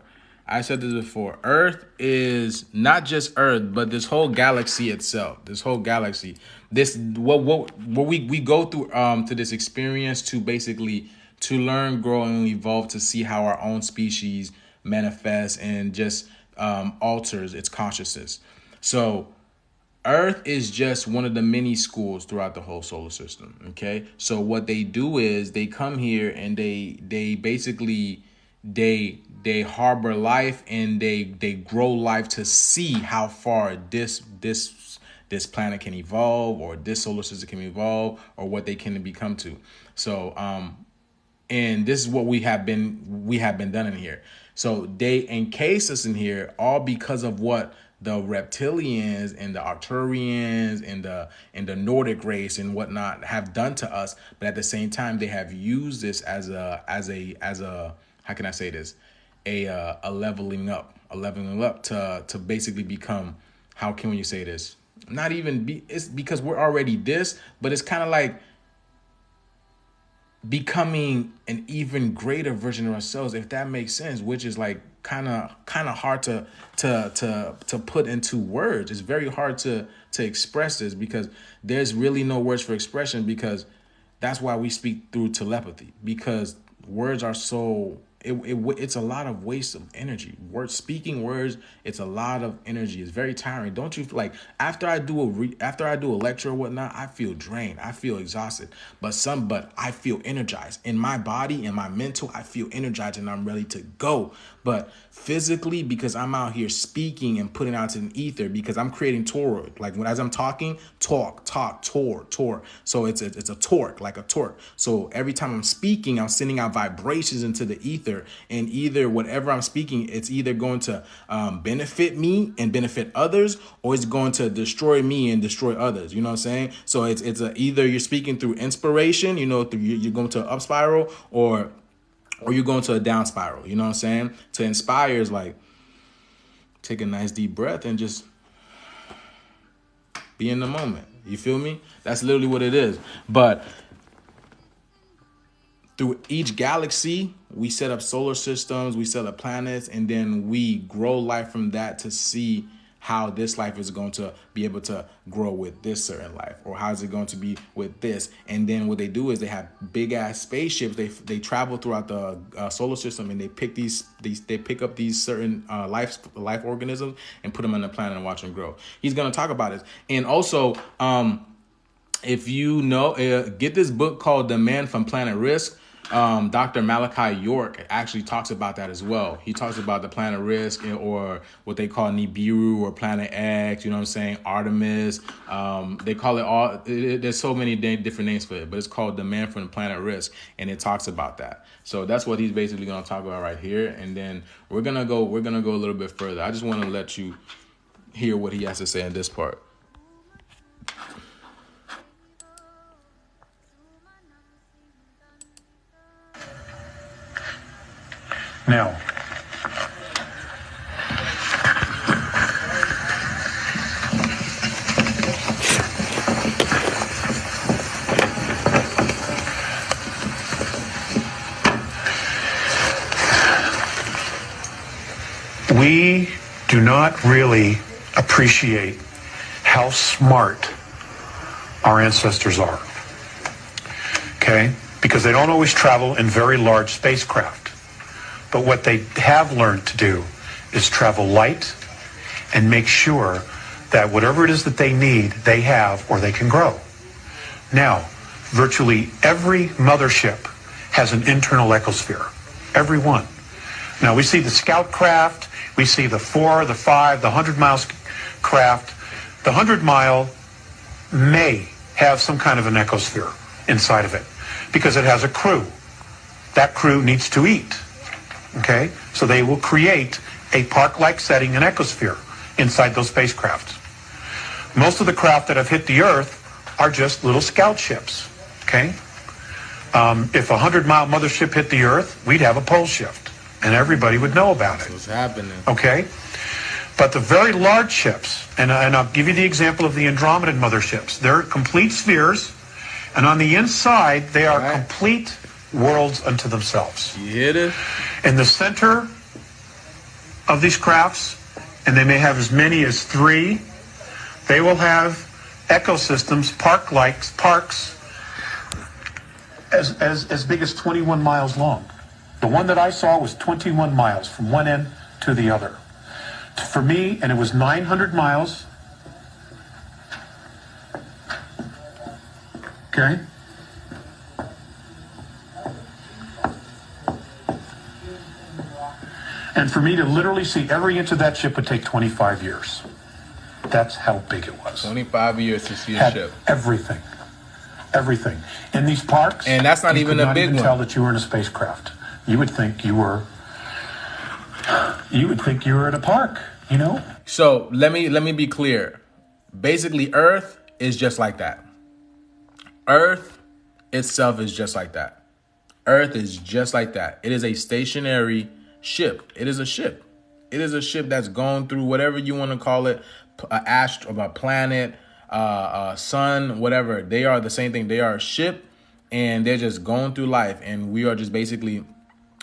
Earth is not just Earth, but this whole galaxy itself. This whole galaxy. This what we go through to this experience to basically to learn, grow, and evolve to see how our own species manifests and just alters its consciousness. So Earth is just one of the many schools throughout the whole solar system. Okay, so what they do is they come here and they basically they harbor life and they grow life to see how far this planet can evolve, or this solar system can evolve, or what they can become to. So and this is what we have been done in here. So they encase us in here all because of what the reptilians and the Arcturians and the Nordic race and whatnot have done to us. But at the same time, they have used this as a how can I say this? A leveling up to basically become, how can you say this? Not even be, it's because we're already this, but it's kind of like becoming an even greater version of ourselves, if that makes sense, which is like kind of hard to put into words. It's very hard to express this because there's really no words for expression, because that's why we speak through telepathy, because words are so it's a lot of waste of energy. Speaking words, it's a lot of energy. It's very tiring. Don't you like after I do a lecture or whatnot, I feel drained. I feel exhausted. But I feel energized in my body and my mental. I feel energized and I'm ready to go. But physically, because I'm out here speaking and putting out to an ether, because I'm creating torque. Like as I'm talking, torque. So it's a torque, like a torque. So every time I'm speaking, I'm sending out vibrations into the ether. ether, and either whatever I'm speaking, it's either going to benefit me and benefit others, or it's going to destroy me and destroy others. You know what I'm saying? So it's either you're speaking through inspiration, you know, you're going to an up spiral, or you're going to a down spiral. You know what I'm saying? To inspire is like take a nice deep breath and just be in the moment. You feel me? That's literally what it is. But through each galaxy, we set up solar systems, we set up planets, and then we grow life from that to see how this life is going to be able to grow with this certain life, or how is it going to be with this. And then what they do is they have big ass spaceships. They travel throughout the solar system, and they pick up these certain life organisms and put them on the planet and watch them grow. He's going to talk about it. And also, if you know, get this book called The Man from Planet Risk. Dr. Malachi York actually talks about that as well. He talks about the planet Risk, or what they call Nibiru or Planet X, you know what I'm saying? Artemis. They call it all, there's so many different names for it, but it's called The Man from Planet Risk, and it talks about that. So that's what he's basically going to talk about right here. And then we're going to go a little bit further. I just want to let you hear what he has to say in this part. Now, we do not really appreciate how smart our ancestors are, okay? Because they don't always travel in very large spacecraft. But what they have learned to do is travel light and make sure that whatever it is that they need, they have, or they can grow. Now, virtually every mothership has an internal ecosphere. Every one. Now, we see the scout craft, we see the 4, the 5, the 100-mile craft. The 100-mile may have some kind of an ecosphere inside of it because it has a crew. That crew needs to eat. Okay, so they will create a park-like setting, an ecosphere, inside those spacecraft. Most of the craft that have hit the Earth are just little scout ships. Okay, if a 100-mile mothership hit the Earth, we'd have a pole shift, and everybody would know about it. What's happening? Okay, but the very large ships, and I'll give you the example of the Andromedan motherships. They're complete spheres, and on the inside, they are complete worlds unto themselves. You hear this? In the center of these crafts, and they may have as many as 3, they will have ecosystems, parks as big as 21 miles long. The one that I saw was 21 miles from one end to the other. For me, and it was 900 miles. Okay? And for me to literally see every inch of that ship would take 25 years. That's how big it was. 25 years to see a ship. Everything. Everything. In these parks. And that's not even a big one. You could not even tell that you were in a spacecraft. You would think you were at a park, you know? So let me be clear. Basically, Earth is just like that. Earth itself is just like that. Earth is just like that. It is a stationary ship. It is a ship. It is a ship that's going through whatever you want to call it, a planet, sun, whatever. They are the same thing. They are a ship, and they're just going through life, and we are just basically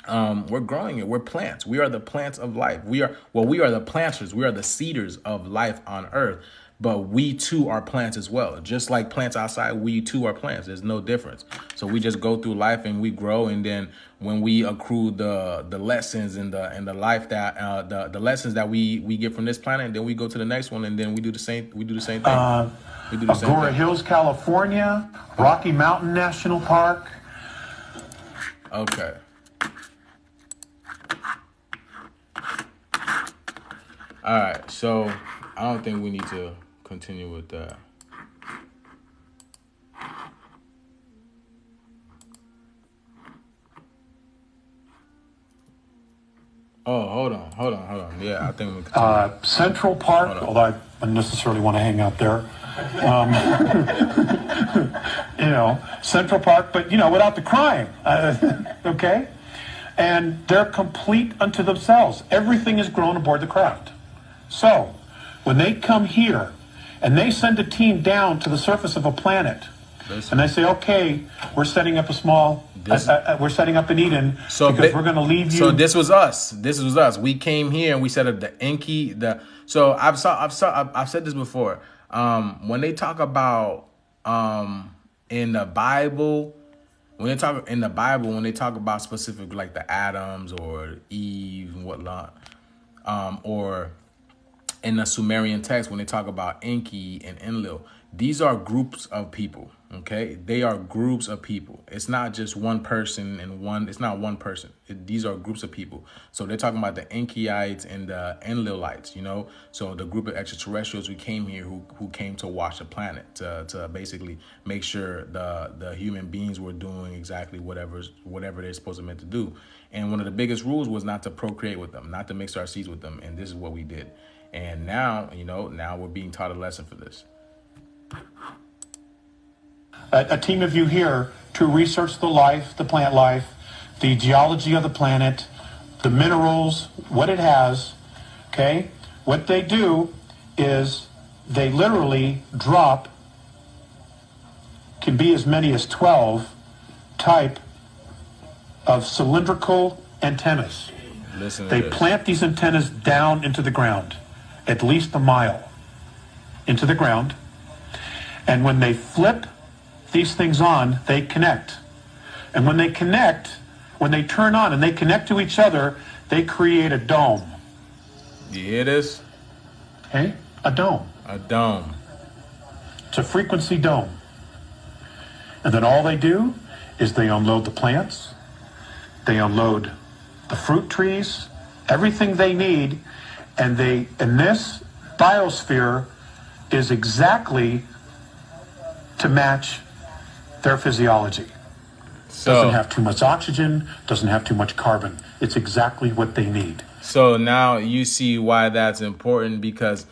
we're growing it. We're plants. We are the plants of life. We are the planters. We are the seeders of life on Earth. But we too are plants as well. Just like plants outside, we too are plants. There's no difference. So we just go through life and we grow, and then when we accrue the lessons and the life that the lessons that we get from this planet, then we go to the next one, and then we do the same thing. We do the same Agora thing. Hills, California, Rocky Mountain National Park. Okay. All right. So I don't think we need to continue with that. Oh, hold on. Yeah, I think we can. Central Park, although I don't necessarily want to hang out there. Central Park, but, without the crime. Okay? And they're complete unto themselves. Everything is grown aboard the craft. So, when they come here and they send a team down to the surface of a planet, and they say, okay, we're setting up we're setting up an Eden because we're going to leave you. So this was us. We came here and we set up the Enki. So I've said this before. When they talk about in the Bible, when they talk about specific like the Adams or Eve and whatnot, or in the Sumerian text when they talk about Enki and Enlil, these are groups of people. Okay, they are groups of people. It's not just one person it's not one person. These are groups of people. So they're talking about the Enkiites and the Enlilites, So the group of extraterrestrials who came here, who came to watch the planet, to basically make sure the human beings were doing exactly whatever they're supposed to meant to do. And one of the biggest rules was not to procreate with them, not to mix our seeds with them. And this is what we did. And now, now we're being taught a lesson for this. A team of you here to research the plant life, the geology of the planet, the minerals, what it has, okay? What they do is they literally drop, can be as many as 12 type of cylindrical antennas. They plant these antennas down into the ground, at least a mile into the ground, and when they flip these things on, they connect. And when they connect, when they turn on and they connect to each other, they create a dome. You hear this? Okay? A dome. A dome. It's a frequency dome. And then all they do is they unload the plants, they unload the fruit trees, everything they need, and this biosphere is exactly to match their physiology. Doesn't have too much oxygen, doesn't have too much carbon. It's exactly what they need. So now you see why that's important, because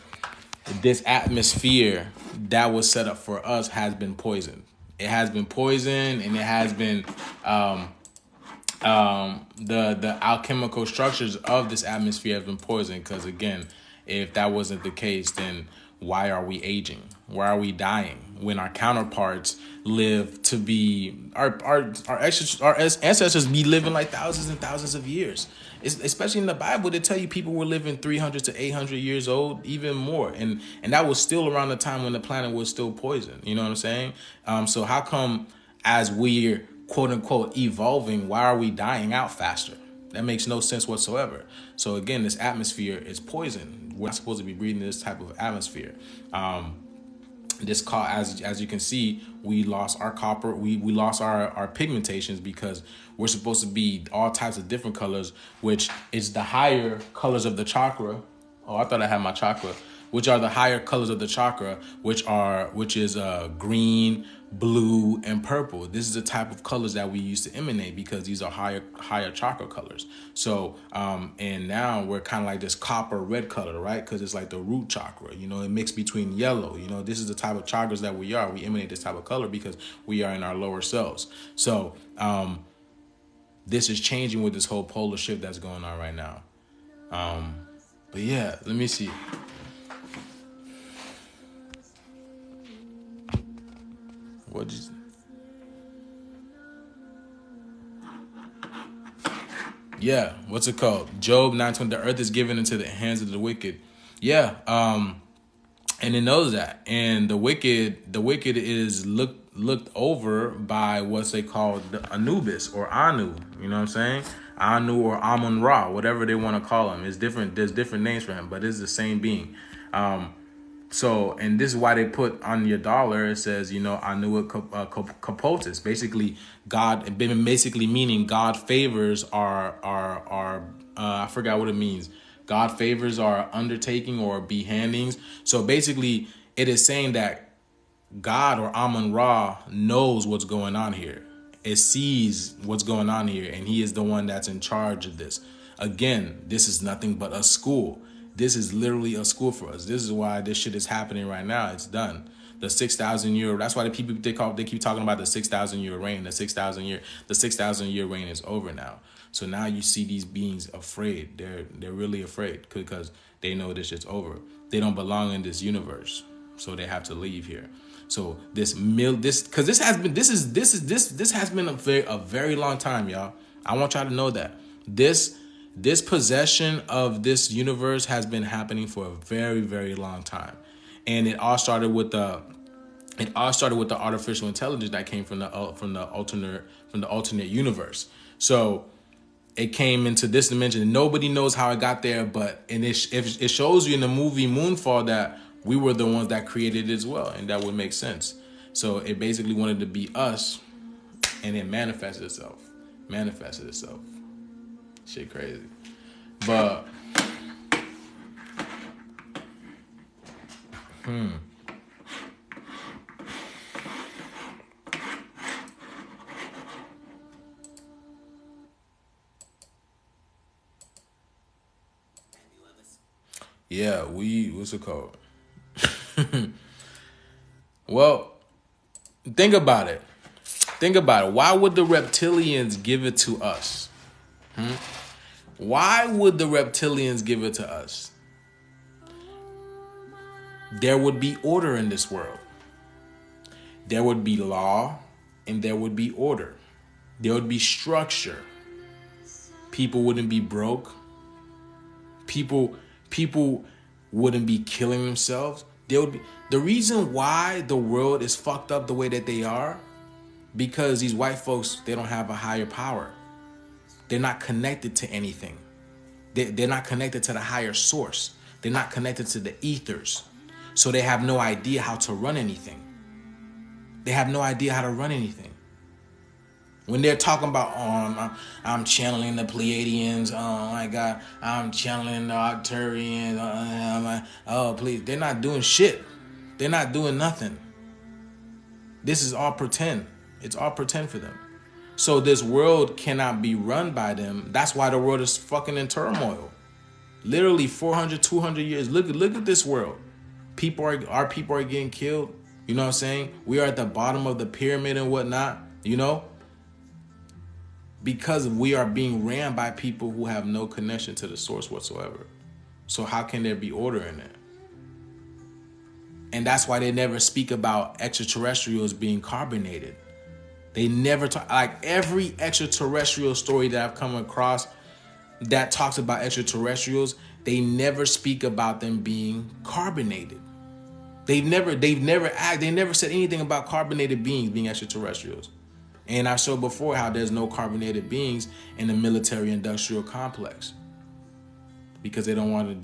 this atmosphere that was set up for us has been poisoned. It has been poisoned, and it has been the alchemical structures of this atmosphere have been poisoned. Because again, if that wasn't the case, then why are we aging? Why are we dying when our counterparts live to be our ancestors be living like thousands and thousands of years? Especially in the Bible, they tell you people were living 300 to 800 years old, even more, and that was still around the time when the planet was still poisoned. You know what I'm saying? So how come as we're quote unquote evolving, why are we dying out faster? That makes no sense whatsoever. So again, this atmosphere is poison. We're not supposed to be breathing this type of atmosphere. As you can see, we lost our copper. We lost our pigmentations because we're supposed to be all types of different colors, which is the higher colors of the chakra. Oh, I thought I had my chakra. Which are the higher colors of the chakra, which is green, blue, and purple. This is the type of colors that we used to emanate because these are higher chakra colors. So, and now we're kind of like this copper red color, right? Because it's like the root chakra, it mixed between yellow. This is the type of chakras that we are. We emanate this type of color because we are in our lower selves. So, this is changing with this whole polar shift that's going on right now. But yeah, let me see. What's it called? Job 9:20. The earth is given into the hands of the wicked. Yeah, and it knows that. And the wicked is looked over by what's they call the Anubis or Anu. You know what I'm saying? Anu or Amun Ra, whatever they want to call him. It's different. There's different names for him, but it's the same being. So, and this is why they put on your dollar, it says, Anua Capotis, basically God, basically meaning God favors our I forgot what it means. God favors our undertaking or behandings. So basically it is saying that God or Amun Ra knows what's going on here. It sees what's going on here, and he is the one that's in charge of this. Again, this is nothing but a school. This is literally a school for us. This is why this shit is happening right now. It's done. The 6,000 year. That's why the people they keep talking about the 6,000 year reign. The 6,000 year reign is over now. So now you see these beings afraid. They're really afraid because they know this shit's over. They don't belong in this universe, so they have to leave here. So this has been a very long time, y'all. I want y'all to know that this possession of this universe has been happening for a very, very long time, and it all started with the artificial intelligence that came from the alternate universe. So it came into this dimension. Nobody knows how it got there, and it shows you in the movie Moonfall that we were the ones that created it as well, and that would make sense. So it basically wanted to be us, and it manifested itself. Shit crazy. But yeah, what's it called? Well, think about it. Why would the reptilians give it to us? Why would the reptilians give it to us? There would be order in this world. There would be law and there would be order. There would be structure. People wouldn't be broke. People wouldn't be killing themselves. There would be the reason why the world is fucked up the way that they are, because these white folks, they don't have a higher power. They're not connected to anything. They're not connected to the higher source. They're not connected to the ethers. So they have no idea how to run anything. When they're talking about, I'm channeling the Pleiadians, oh my God, I'm channeling the Arcturians, please. They're not doing shit. They're not doing nothing. This is all pretend. It's all pretend for them. So this world cannot be run by them. That's why the world is fucking in turmoil. Literally 400, 200 years. Look at this world. Our people are getting killed. You know what I'm saying? We are at the bottom of the pyramid and whatnot, you know? Because we are being ran by people who have no connection to the source whatsoever. So how can there be order in it? And that's why they never speak about extraterrestrials being carbonated. They never talk, like every extraterrestrial story that I've come across that talks about extraterrestrials, they never speak about them being carbonated. They never said anything about carbonated beings being extraterrestrials. And I showed before how there's no carbonated beings in the military-industrial complex, because they don't want you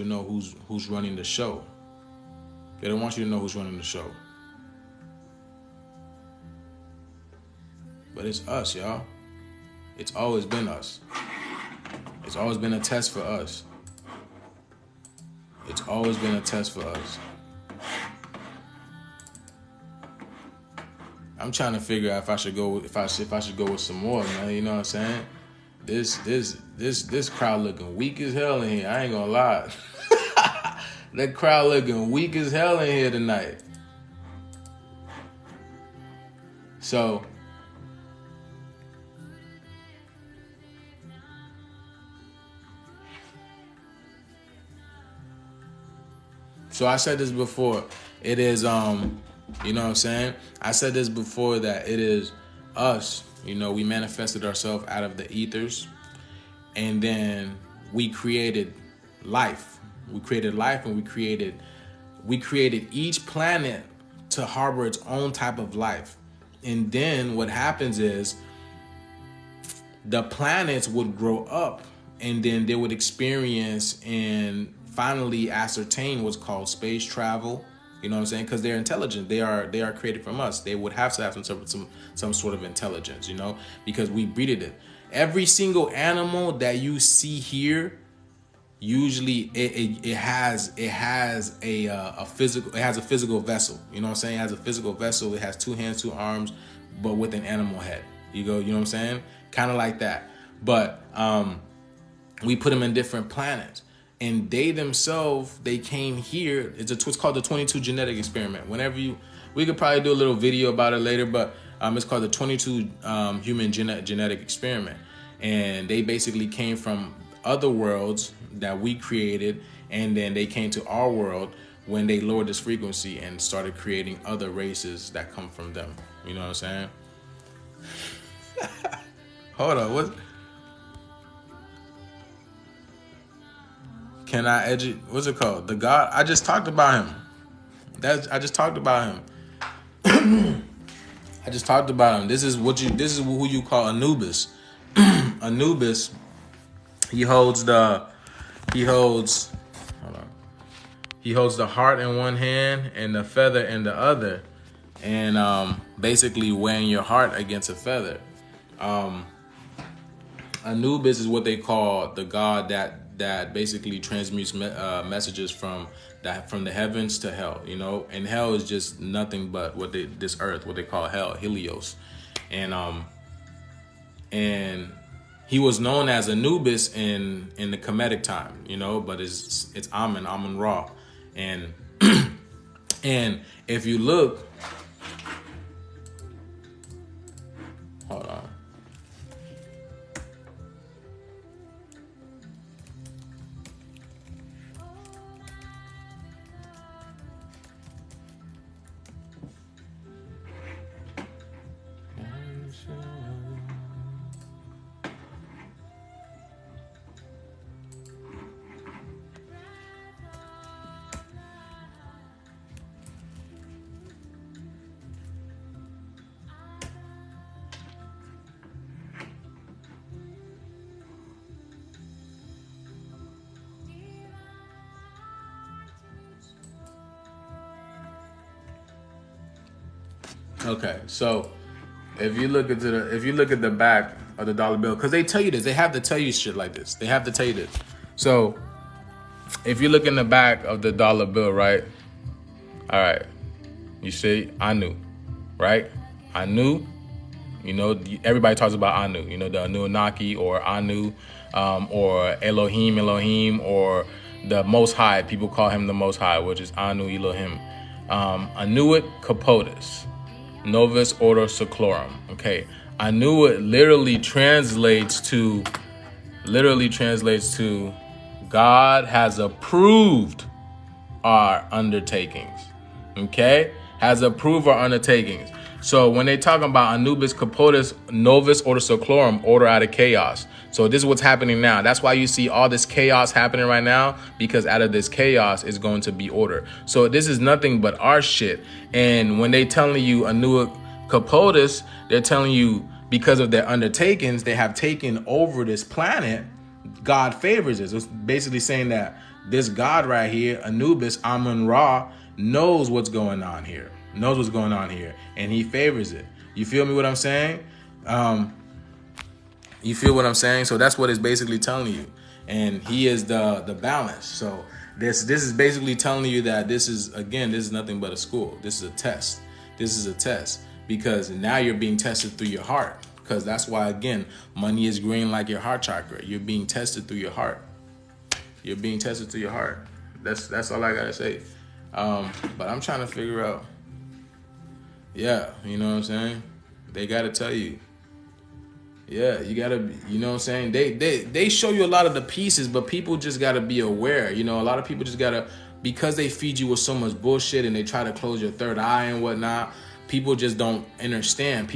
to know who's running the show. They don't want you to know who's running the show. But it's us, y'all. It's always been us. It's always been a test for us. It's always been a test for us. I'm trying to figure out if I should go with some more, man. You know what I'm saying? This crowd looking weak as hell in here. I ain't gonna lie. That crowd looking weak as hell in here tonight. So I said this before. It is you know what I'm saying? I said this before, that it is us. You know, we manifested ourselves out of the ethers, and then we created life. We created life, and we created each planet to harbor its own type of life. And then what happens is the planets would grow up, and then they would experience and finally ascertain what's called space travel. You know what I'm saying? Because they're intelligent. They are created from us. They would have to have some sort of intelligence, you know, because we breeded it. Every single animal that you see here, usually it has a physical vessel. You know what I'm saying? It has a physical vessel. It has 2 hands, 2 arms, but with an animal head. You know what I'm saying? Kind of like that. But we put them in different planets. And they themselves, they came here. It's called the 22 genetic experiment. We could probably do a little video about it later, but it's called the 22 human genetic experiment. And they basically came from other worlds that we created, and then they came to our world when they lowered this frequency and started creating other races that come from them. You know what I'm saying? Hold on, what? Can I educate? What's it called? The God. I just talked about him. I just talked about him. I just talked about him. This is who you call Anubis. Anubis. He holds the heart in one hand and the feather in the other, and basically weighing your heart against a feather. Anubis is what they call the god that basically transmutes messages from the heavens to hell, you know. And hell is just nothing but this earth, what they call hell, Helios. And he was known as Anubis in the Kemetic time, you know, but it's Amun Ra. And and if you look, hold on. Okay, so if you look at the back of the dollar bill, because they tell you this, they have to tell you shit like this. They have to tell you this. So if you look in the back of the dollar bill, right? All right, you see Anu, right? Anu, you know, everybody talks about Anu, you know, the Anunnaki or Anu, or Elohim, or the Most High. People call him the Most High, which is Anu Elohim. Anuit Capotis. Novus Ordo Seclorum. Okay, Anuit literally translates to God has approved our undertakings. Okay, has approved our undertakings. So when they talk about Anubis Capotis Novus Ordo Seclorum, order out of chaos. So this is what's happening now. That's why you see all this chaos happening right now, because out of this chaos is going to be order. So this is nothing but our shit. And when they telling you Anuit Capotis, they're telling you because of their undertakings, they have taken over this planet. God favors us. It's basically saying that this God right here, Anubis, Amun Ra, knows what's going on here. And he favors it. You feel me what I'm saying? You feel what I'm saying? So that's what it's basically telling you. And he is the balance. So this is basically telling you that this is nothing but a school. This is a test. Because now you're being tested through your heart. Because that's why, again, money is green like your heart chakra. You're being tested through your heart. That's all I gotta say. But I'm trying to figure out. Yeah, you know what I'm saying? They gotta tell you. Yeah, you gotta, you know what I'm saying? They show you a lot of the pieces, but people just gotta be aware. You know, a lot of people just gotta, because they feed you with so much bullshit and they try to close your third eye and whatnot, people just don't understand.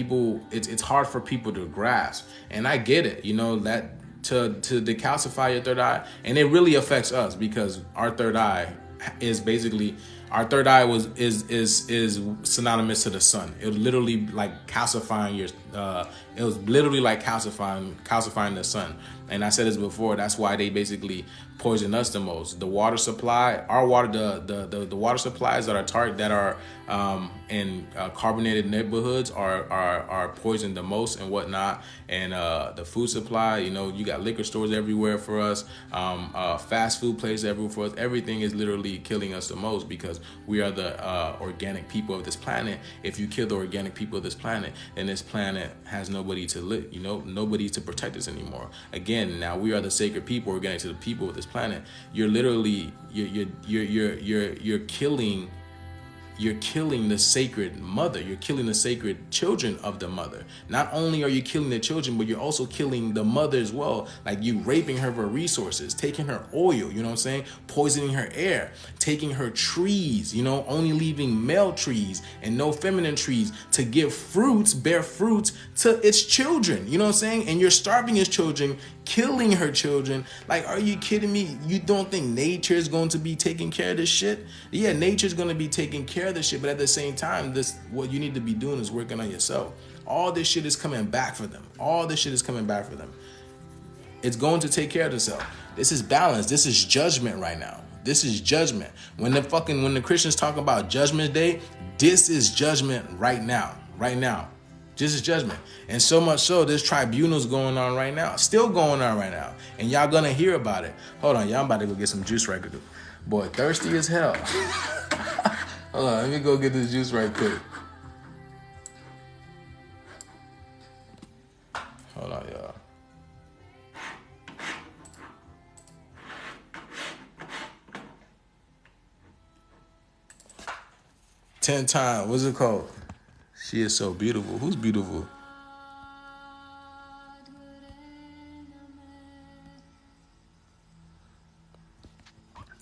It's hard for people to grasp. And I get it, you know, that to decalcify your third eye, and it really affects us because our third eye is basically, our third eye is synonymous to the sun. It was literally like calcifying the sun. And I said this before, that's why they basically poison us the most. The water supply, our water, the water supplies that are in carbonated neighborhoods are poisoned the most and whatnot. And the food supply, you know, you got liquor stores everywhere for us, fast food places everywhere for us. Everything is literally killing us the most because we are the organic people of this planet. If you kill the organic people of this planet, then this planet has no nobody to live, nobody to protect us anymore. Again, now we are the sacred people. We're getting to the people of this planet. You're literally you're killing the sacred mother. You're killing the sacred children of the mother. Not only are you killing the children, but you're also killing the mother as well. Like you raping her for resources, taking her oil, you know what I'm saying? Poisoning her air, taking her trees, only leaving male trees and no feminine trees to give fruits, bear fruits to its children, you know what I'm saying? And you're starving its children, killing her children. Like, are you kidding me? You don't think nature is going to be taking care of this shit? Yeah, nature's going to be taking care of this shit, but at the same time, what you need to be doing is working on yourself. All this shit is coming back for them. All this shit is coming back for them. It's going to take care of itself. This is balance. This is judgment right now. This is judgment. When the Christians talk about Judgment Day, this is judgment right now. Right now. This is judgment. And so much so, there's tribunals going on right now. Still going on right now. And y'all gonna hear about it. Hold on, y'all. I'm about to go get some juice right quick. Boy, thirsty as hell. Hold on, let me go get this juice right quick. Hold on, y'all. Ten times. What's it called? She is so beautiful. Who's beautiful?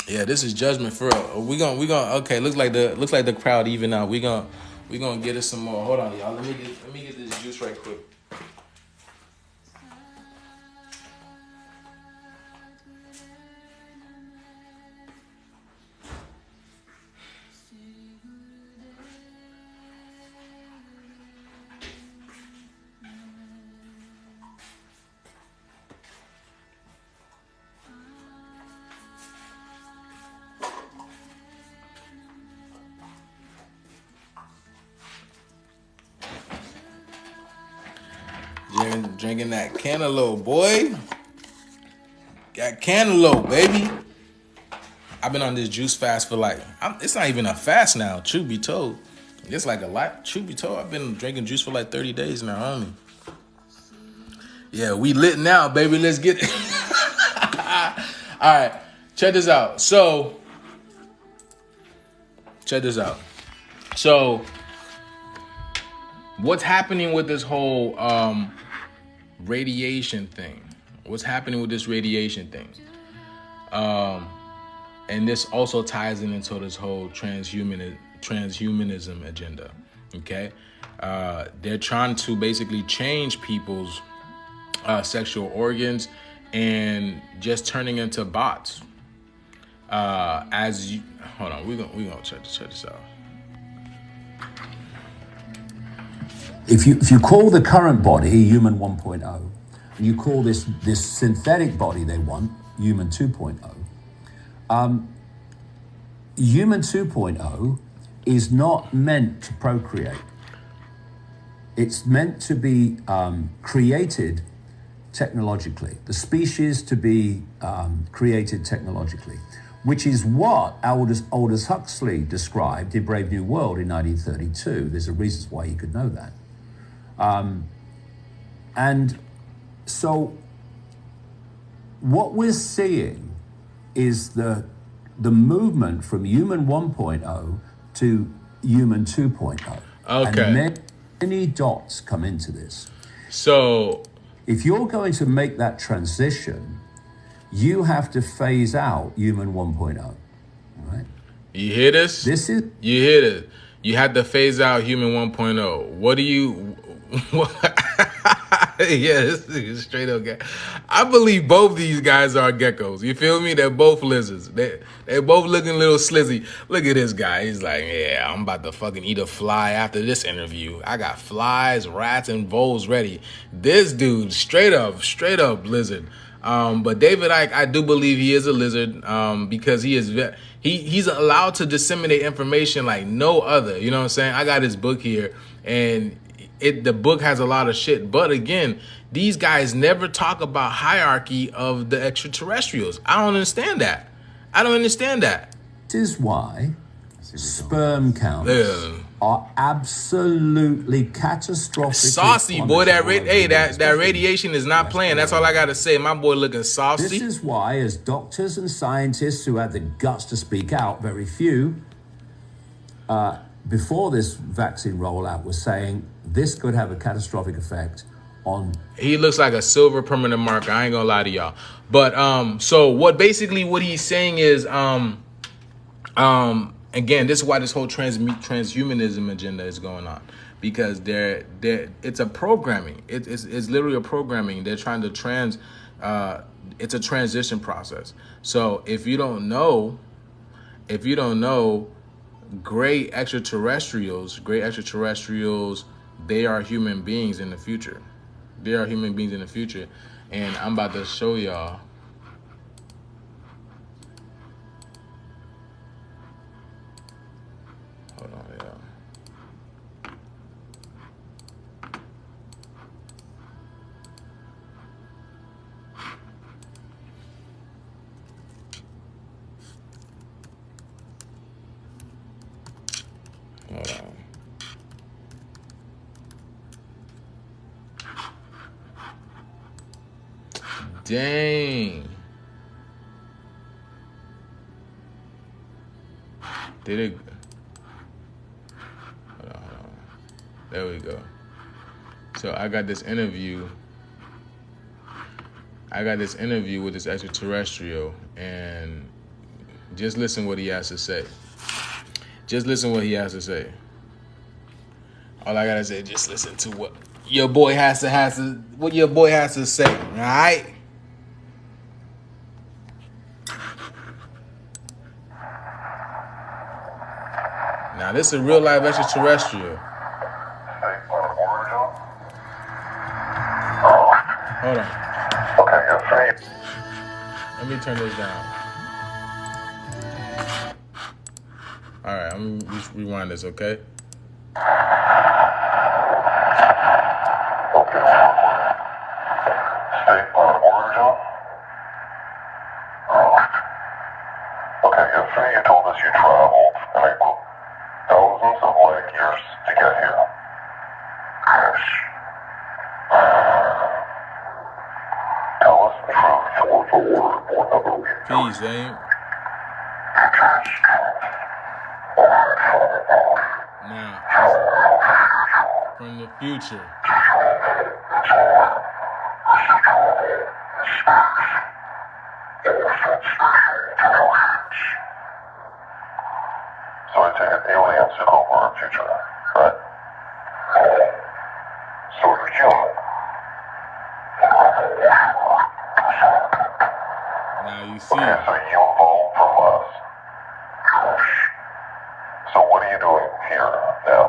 Yeah, this is judgment for real. We gonna okay, looks like the crowd even out. We gonna get us some more. Hold on, y'all. Let me get this juice right quick. Drinking that cantaloupe, boy. Got cantaloupe, baby. I've been on this juice fast for it's not even a fast now, truth be told. It's like a lot, truth be told. I've been drinking juice for like 30 days now, homie. Yeah, we lit now, baby. Let's get it. All right, check this out. So, what's happening with this whole radiation thing? What's happening with this radiation thing? And this also ties into this whole transhumanism agenda. Okay, they're trying to basically change people's sexual organs and just turning into bots. Hold on, we're gonna check this out. If you call the current body human 1.0, and you call this synthetic body they want human 2.0, human 2.0 is not meant to procreate. It's meant to be created technologically. The species to be created technologically, which is what Aldous Huxley described in Brave New World in 1932. There's a reason why he could know that. And so what we're seeing is the movement from human 1.0 to human 2.0. Okay. And many dots come into this. So if you're going to make that transition, you have to phase out human 1.0. Right? You hear this? You hear this? You had to phase out human 1.0. What do you... Yeah, this is straight up guy. I believe both these guys are geckos. You feel me? They're both lizards. They're both looking a little slizzy. Look at this guy. He's like, yeah, I'm about to fucking eat a fly after this interview. I got flies, rats, and voles ready. This dude, straight up lizard. But David Icke, I do believe he is a lizard because he's allowed to disseminate information like no other. You know what I'm saying? I got his book here, and the book has a lot of shit. But again, these guys never talk about hierarchy of the extraterrestrials. I don't understand that. This is why sperm counts are absolutely catastrophic. Saucy, boy. That radiation is not playing. That's all I got to say. My boy looking saucy. This is why, as doctors and scientists who had the guts to speak out, very few, before this vaccine rollout, was saying this could have a catastrophic effect on... He looks like a silver permanent marker. I ain't gonna lie to y'all. But so what he's saying is again, this is why this whole transhumanism agenda is going on, because it's a programming. It's literally a programming. They're trying to it's a transition process. So if you don't know, great extraterrestrials, they are human beings in the future. They are human beings in the future, and I'm about to show y'all. Hold on, y'all. Hold on. Dang. Did it? Hold on. There we go. So I got this interview with this extraterrestrial, and just listen what he has to say. All I gotta say, just listen to what your boy has to say. All right. Now this is a real live extraterrestrial. Hold on. Let me turn this down. All right, I'm gonna just rewind this, okay? Okay, yesterday you told us you traveled, and I booked thousands of light years to get here. Yes. Tell us the truth, word for word, or another week. Peace, Aim. Now, from the future. So I take it aliens took over our future, right? So you're human. Now you see. Okay, so you evolved from us. So what are you doing here now?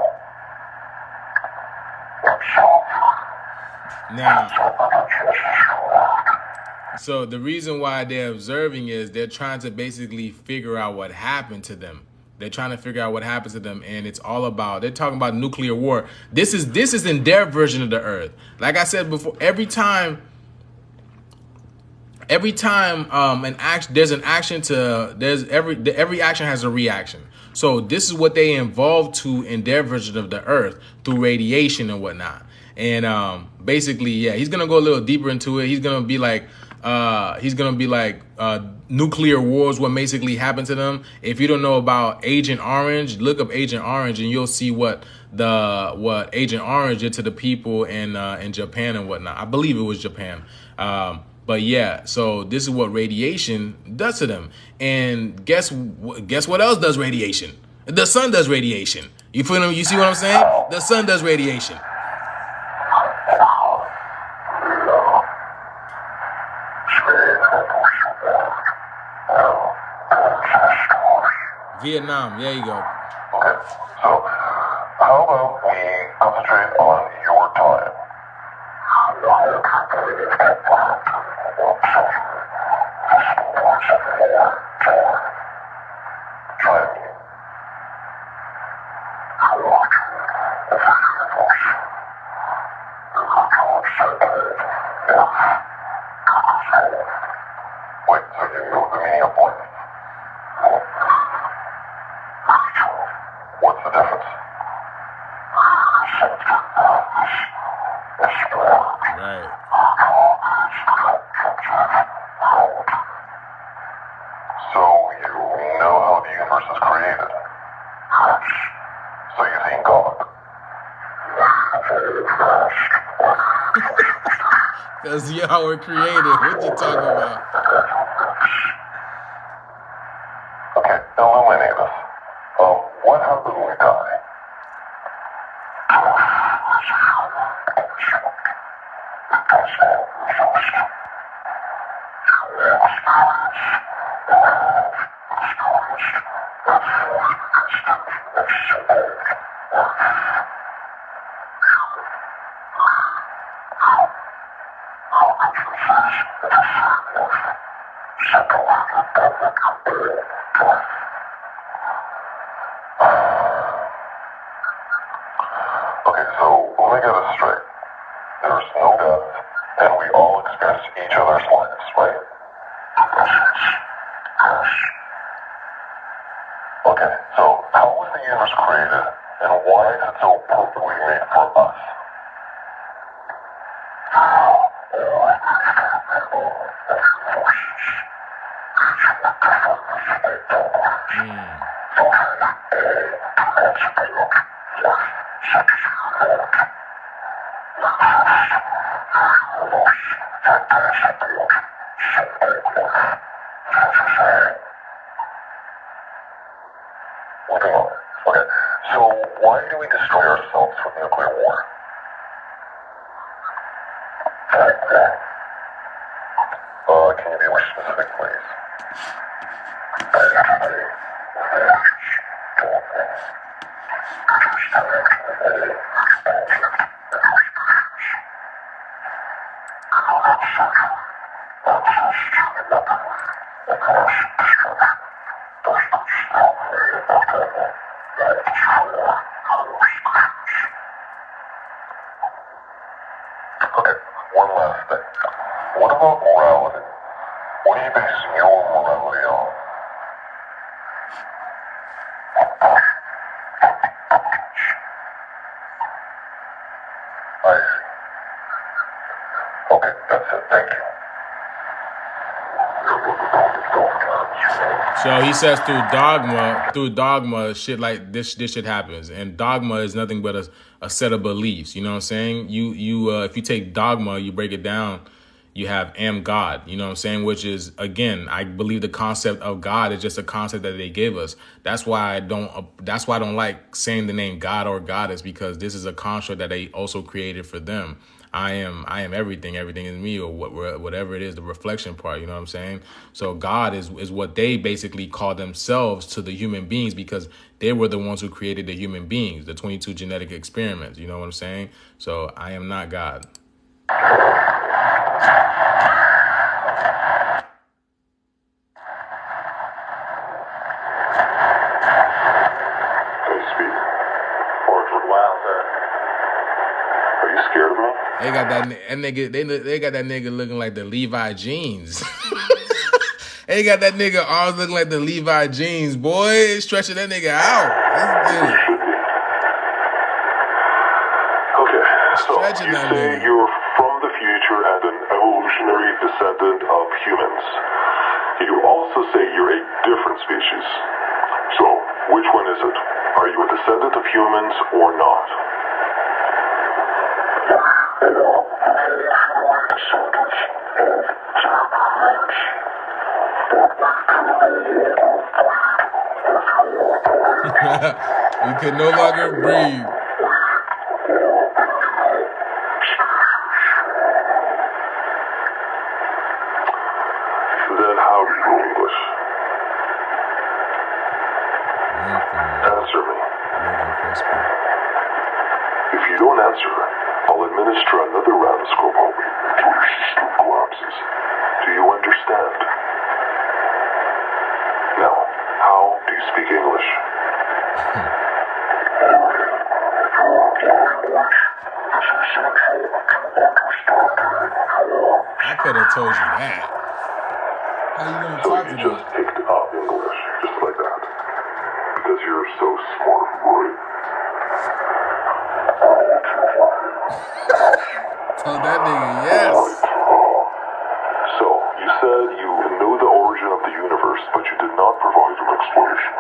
So the reason why they're observing is they're trying to basically figure out what happened to them. They're trying to figure out what happened to them, and it's all about, they're talking about nuclear war. This is in their version of the Earth. Like I said before, every time every action has a reaction. So this is what they evolved to in their version of the Earth through radiation and whatnot. And basically, yeah, he's gonna go a little deeper into it. He's gonna be like nuclear wars, what basically happened to them. If you don't know about Agent Orange, look up Agent Orange and you'll see what Agent Orange did to the people in Japan and whatnot. I believe it was Japan. But yeah, so this is what radiation does to them. And guess what else does radiation? The sun does radiation. You feel me? You see what I'm saying? The sun does radiation. Vietnam, there you go. Okay, so how about we concentrate on your time? Wait, so you know the meaning of life? So you know how the universe is created. So you think God. That's how we're created. What you talking about? Okay, illuminate us. What happens when we die? Okay, so let me get this straight. There's no death, and we all experience each other's lives, right? Okay, so how was the universe created, and why is it so perfectly made for us? Moving on. Okay, so why do we destroy ourselves with nuclear war? Can you be more specific, please? Okay, one last thing. What about morality? What do you base your morality on? I see. Okay, that's it. Thank you. So he says through dogma, shit like this shit happens. And dogma is nothing but a set of beliefs. You know what I'm saying? If you take dogma, you break it down, you have am God, you know what I'm saying? Which is, again, I believe the concept of God is just a concept that they give us. That's why I don't like saying the name God or Goddess, because this is a construct that they also created for them. I am everything. Everything is me, or whatever it is, the reflection part. You know what I'm saying? So God is what they basically call themselves to the human beings, because they were the ones who created the human beings, the 22 genetic experiments. You know what I'm saying? So I am not God. They got that nigga. They got that nigga looking like the Levi jeans. They got that nigga arms looking like the Levi jeans. Boy, stretching that nigga out. Okay, so stretching you that say nigga. you're from the future and an evolutionary descendant of humans. You also say you're a different species. So, which one is it? Are you a descendant of humans or not? You can no longer breathe. Then how do you English? Answer me. If you don't answer, I'll administer another radioscope opening until your system collapses. Do you understand? Now, how do you speak English? I could have told you that. How you gonna talk to me? So you just picked up English, just like that. Because you're so smart, right? Told that nigga yes. So, you said you knew the origin of the universe, but you did not provide an explanation.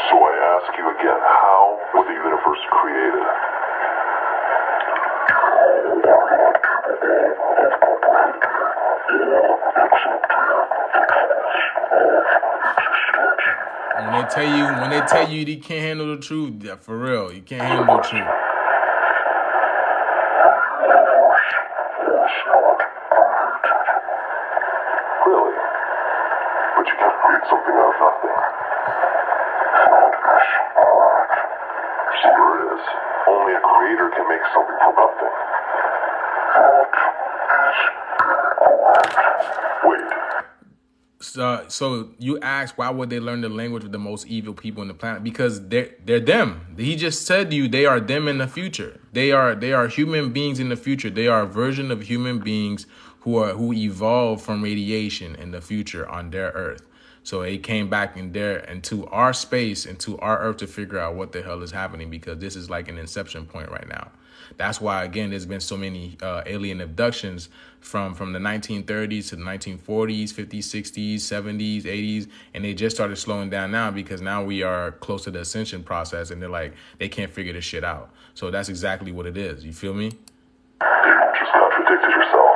So I ask you again, how was the universe created? When they tell you you can't handle the truth, yeah, for real, you can't handle the truth. Really? But you can't create something out of nothing. Sure it is. Only a creator can make something from nothing. Wait. So you ask, why would they learn the language of the most evil people on the planet? Because they're them. He just said to you, they are them in the future. They are human beings in the future. They are a version of human beings who evolved from radiation in the future on their Earth. So they came back into our space, into our Earth, to figure out what the hell is happening, because this is like an inception point right now. That's why, again, there's been so many alien abductions from the 1930s to the 1940s, 50s, 60s, 70s, 80s, and they just started slowing down now because now we are close to the ascension process, and they're like, they can't figure this shit out. So that's exactly what it is. You feel me? You just contradicted yourself.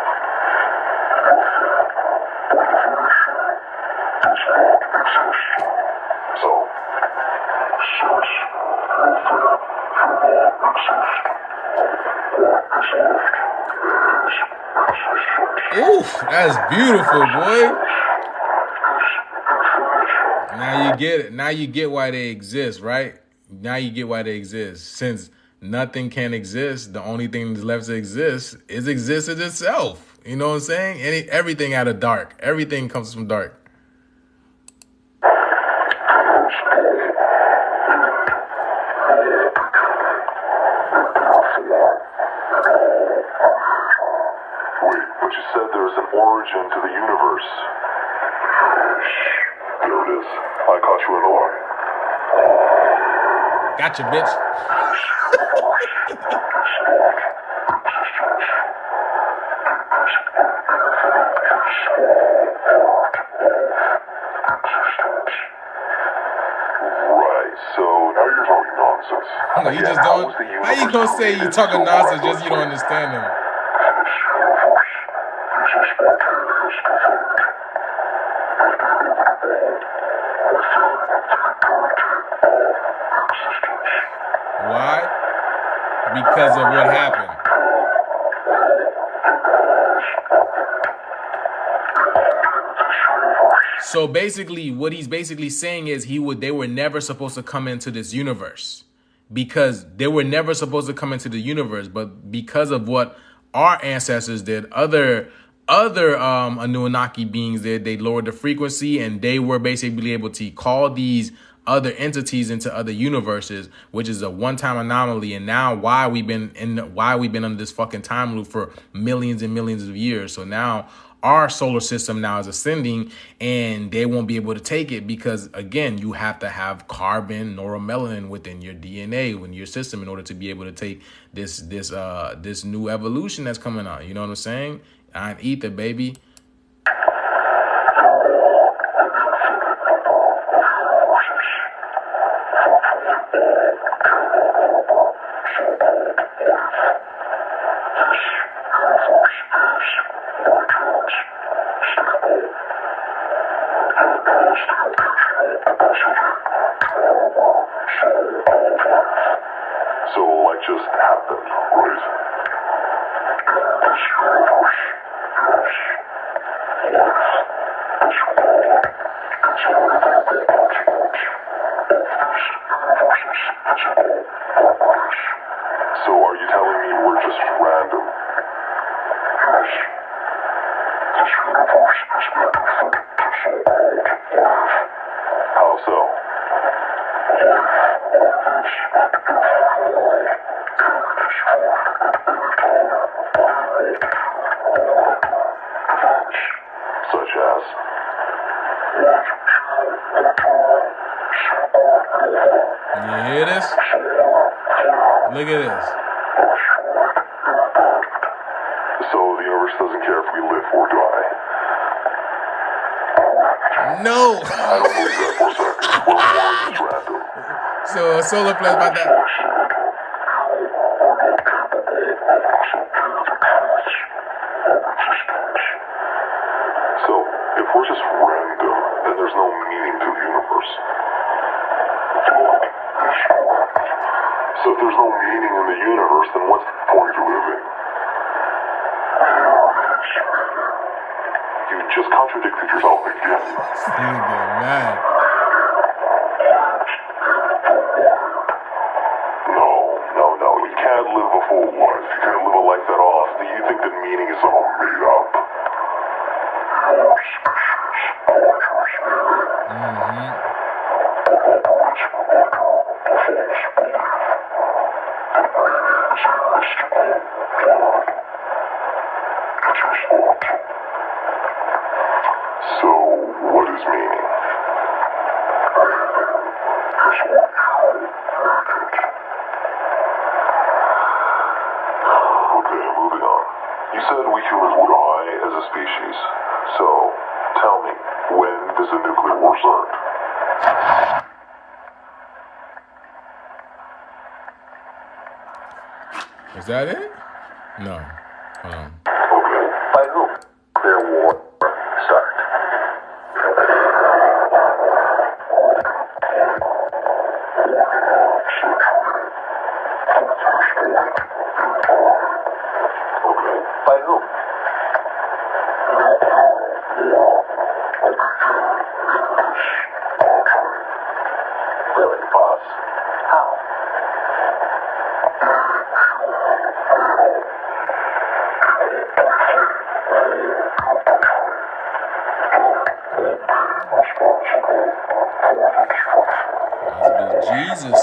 Oof, that's beautiful, boy. Now you get it. Now you get why they exist, right? Now you get why they exist. Since nothing can exist, the only thing that's left to exist is existence itself. You know what I'm saying? Everything out of dark. Everything comes from dark. Origin to the universe. There it is. I caught you in a lie. Gotcha, bitch. Right, so now you're talking nonsense. You just don't. How you gonna say you talking nonsense just you don't understand them? Why? Because of what happened. So basically, what he's basically saying is they were never supposed to come into this universe, because they were never supposed to come into the universe. But because of what our ancestors did, other Anunnaki beings did, they lowered the frequency, and they were basically able to call these other entities into other universes, which is a one-time anomaly. And now why we've been under this fucking time loop for millions and millions of years. So now our solar system now is ascending, and they won't be able to take it because, again, you have to have carbon, neuromelanin within your DNA, in your system, in order to be able to take this new evolution that's coming out. You know what I'm saying? I'm ether, baby. So, like, just happened, right? So, are you telling me we're just random? How so? Such as? You hear this? Look at this. So the universe doesn't care if we live or die. No. I don't believe that for a second. What more is random? So a solar flare about that. So, if we're just random, then there's no meaning to the universe. So if there's no meaning in the universe, then what's the point of living? You just contradicted yourself again. Man. No. You can't live a full life. You can't live a life at all. Do you think that meaning is all made up? So, what is meaning? Okay, moving on. You said we humans would die as a species. So, tell me, when does the nuclear war start? Is that it? No. Hold on. Okay, by whom? Nuclear war start. Okay, by whom? Really, boss? How? Jesus.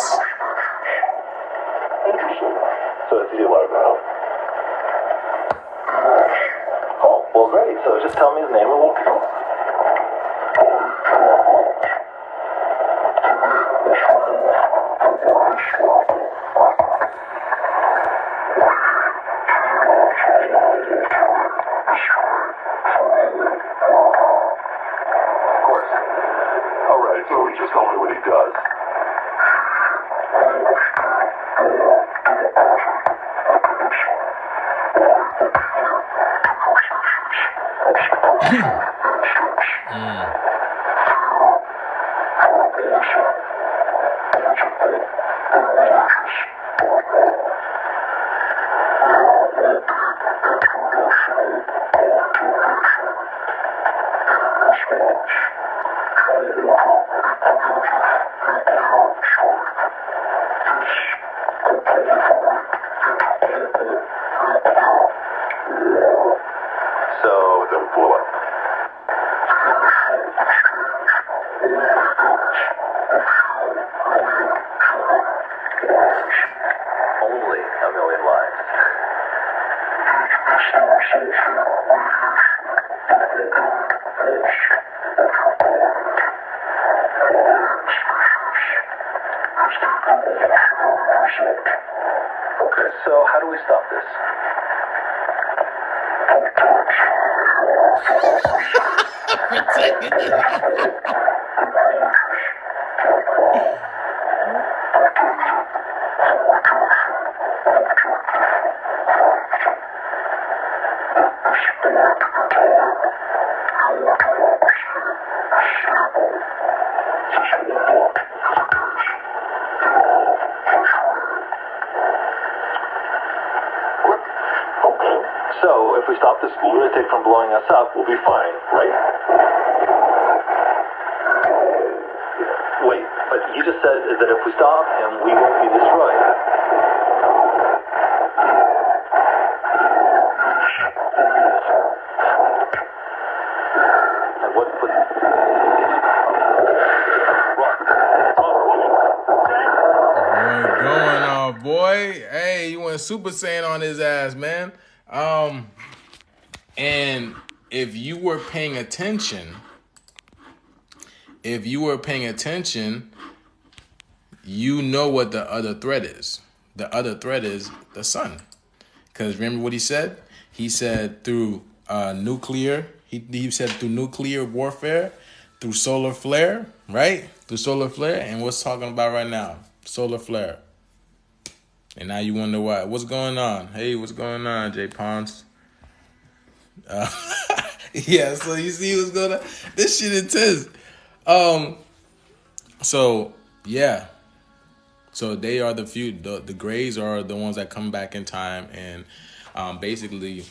Interesting. So it's you want to know. Oh, well, great. So just tell me his name and we'll go. Of course. All right, so he just told me what he does. So, don't blow up. Only a million lives. Okay, so how do we stop this? So, if we stop this lunatic from blowing us up, we'll be fine, right? Wait, but you just said that if we stop him, we won't be destroyed. And what's Going on, boy. Hey, you went Super Saiyan on his ass, man. And if you were paying attention, you know what the other threat is. The other threat is the sun. Because remember what he said? He said through nuclear. He said through nuclear warfare, through solar flare, right? Through solar flare, and what's talking about right now? Solar flare. And now you wonder why. What's going on? Hey, what's going on, Jay Pons? Yeah, so you see what's going on? This shit intense. So yeah. So they are the few. The Greys are the ones that come back in time, and basically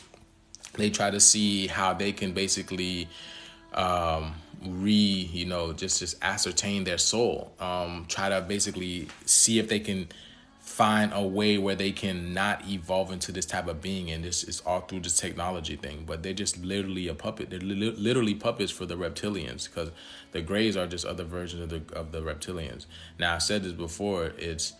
they try to see how they can basically just ascertain their soul. Try to basically see if they can find a way where they can not evolve into this type of being, and this is all through this technology thing. But they're just literally a puppet. They're literally puppets for the reptilians, because the Greys are just other versions of the reptilians. Now, I said this before. It's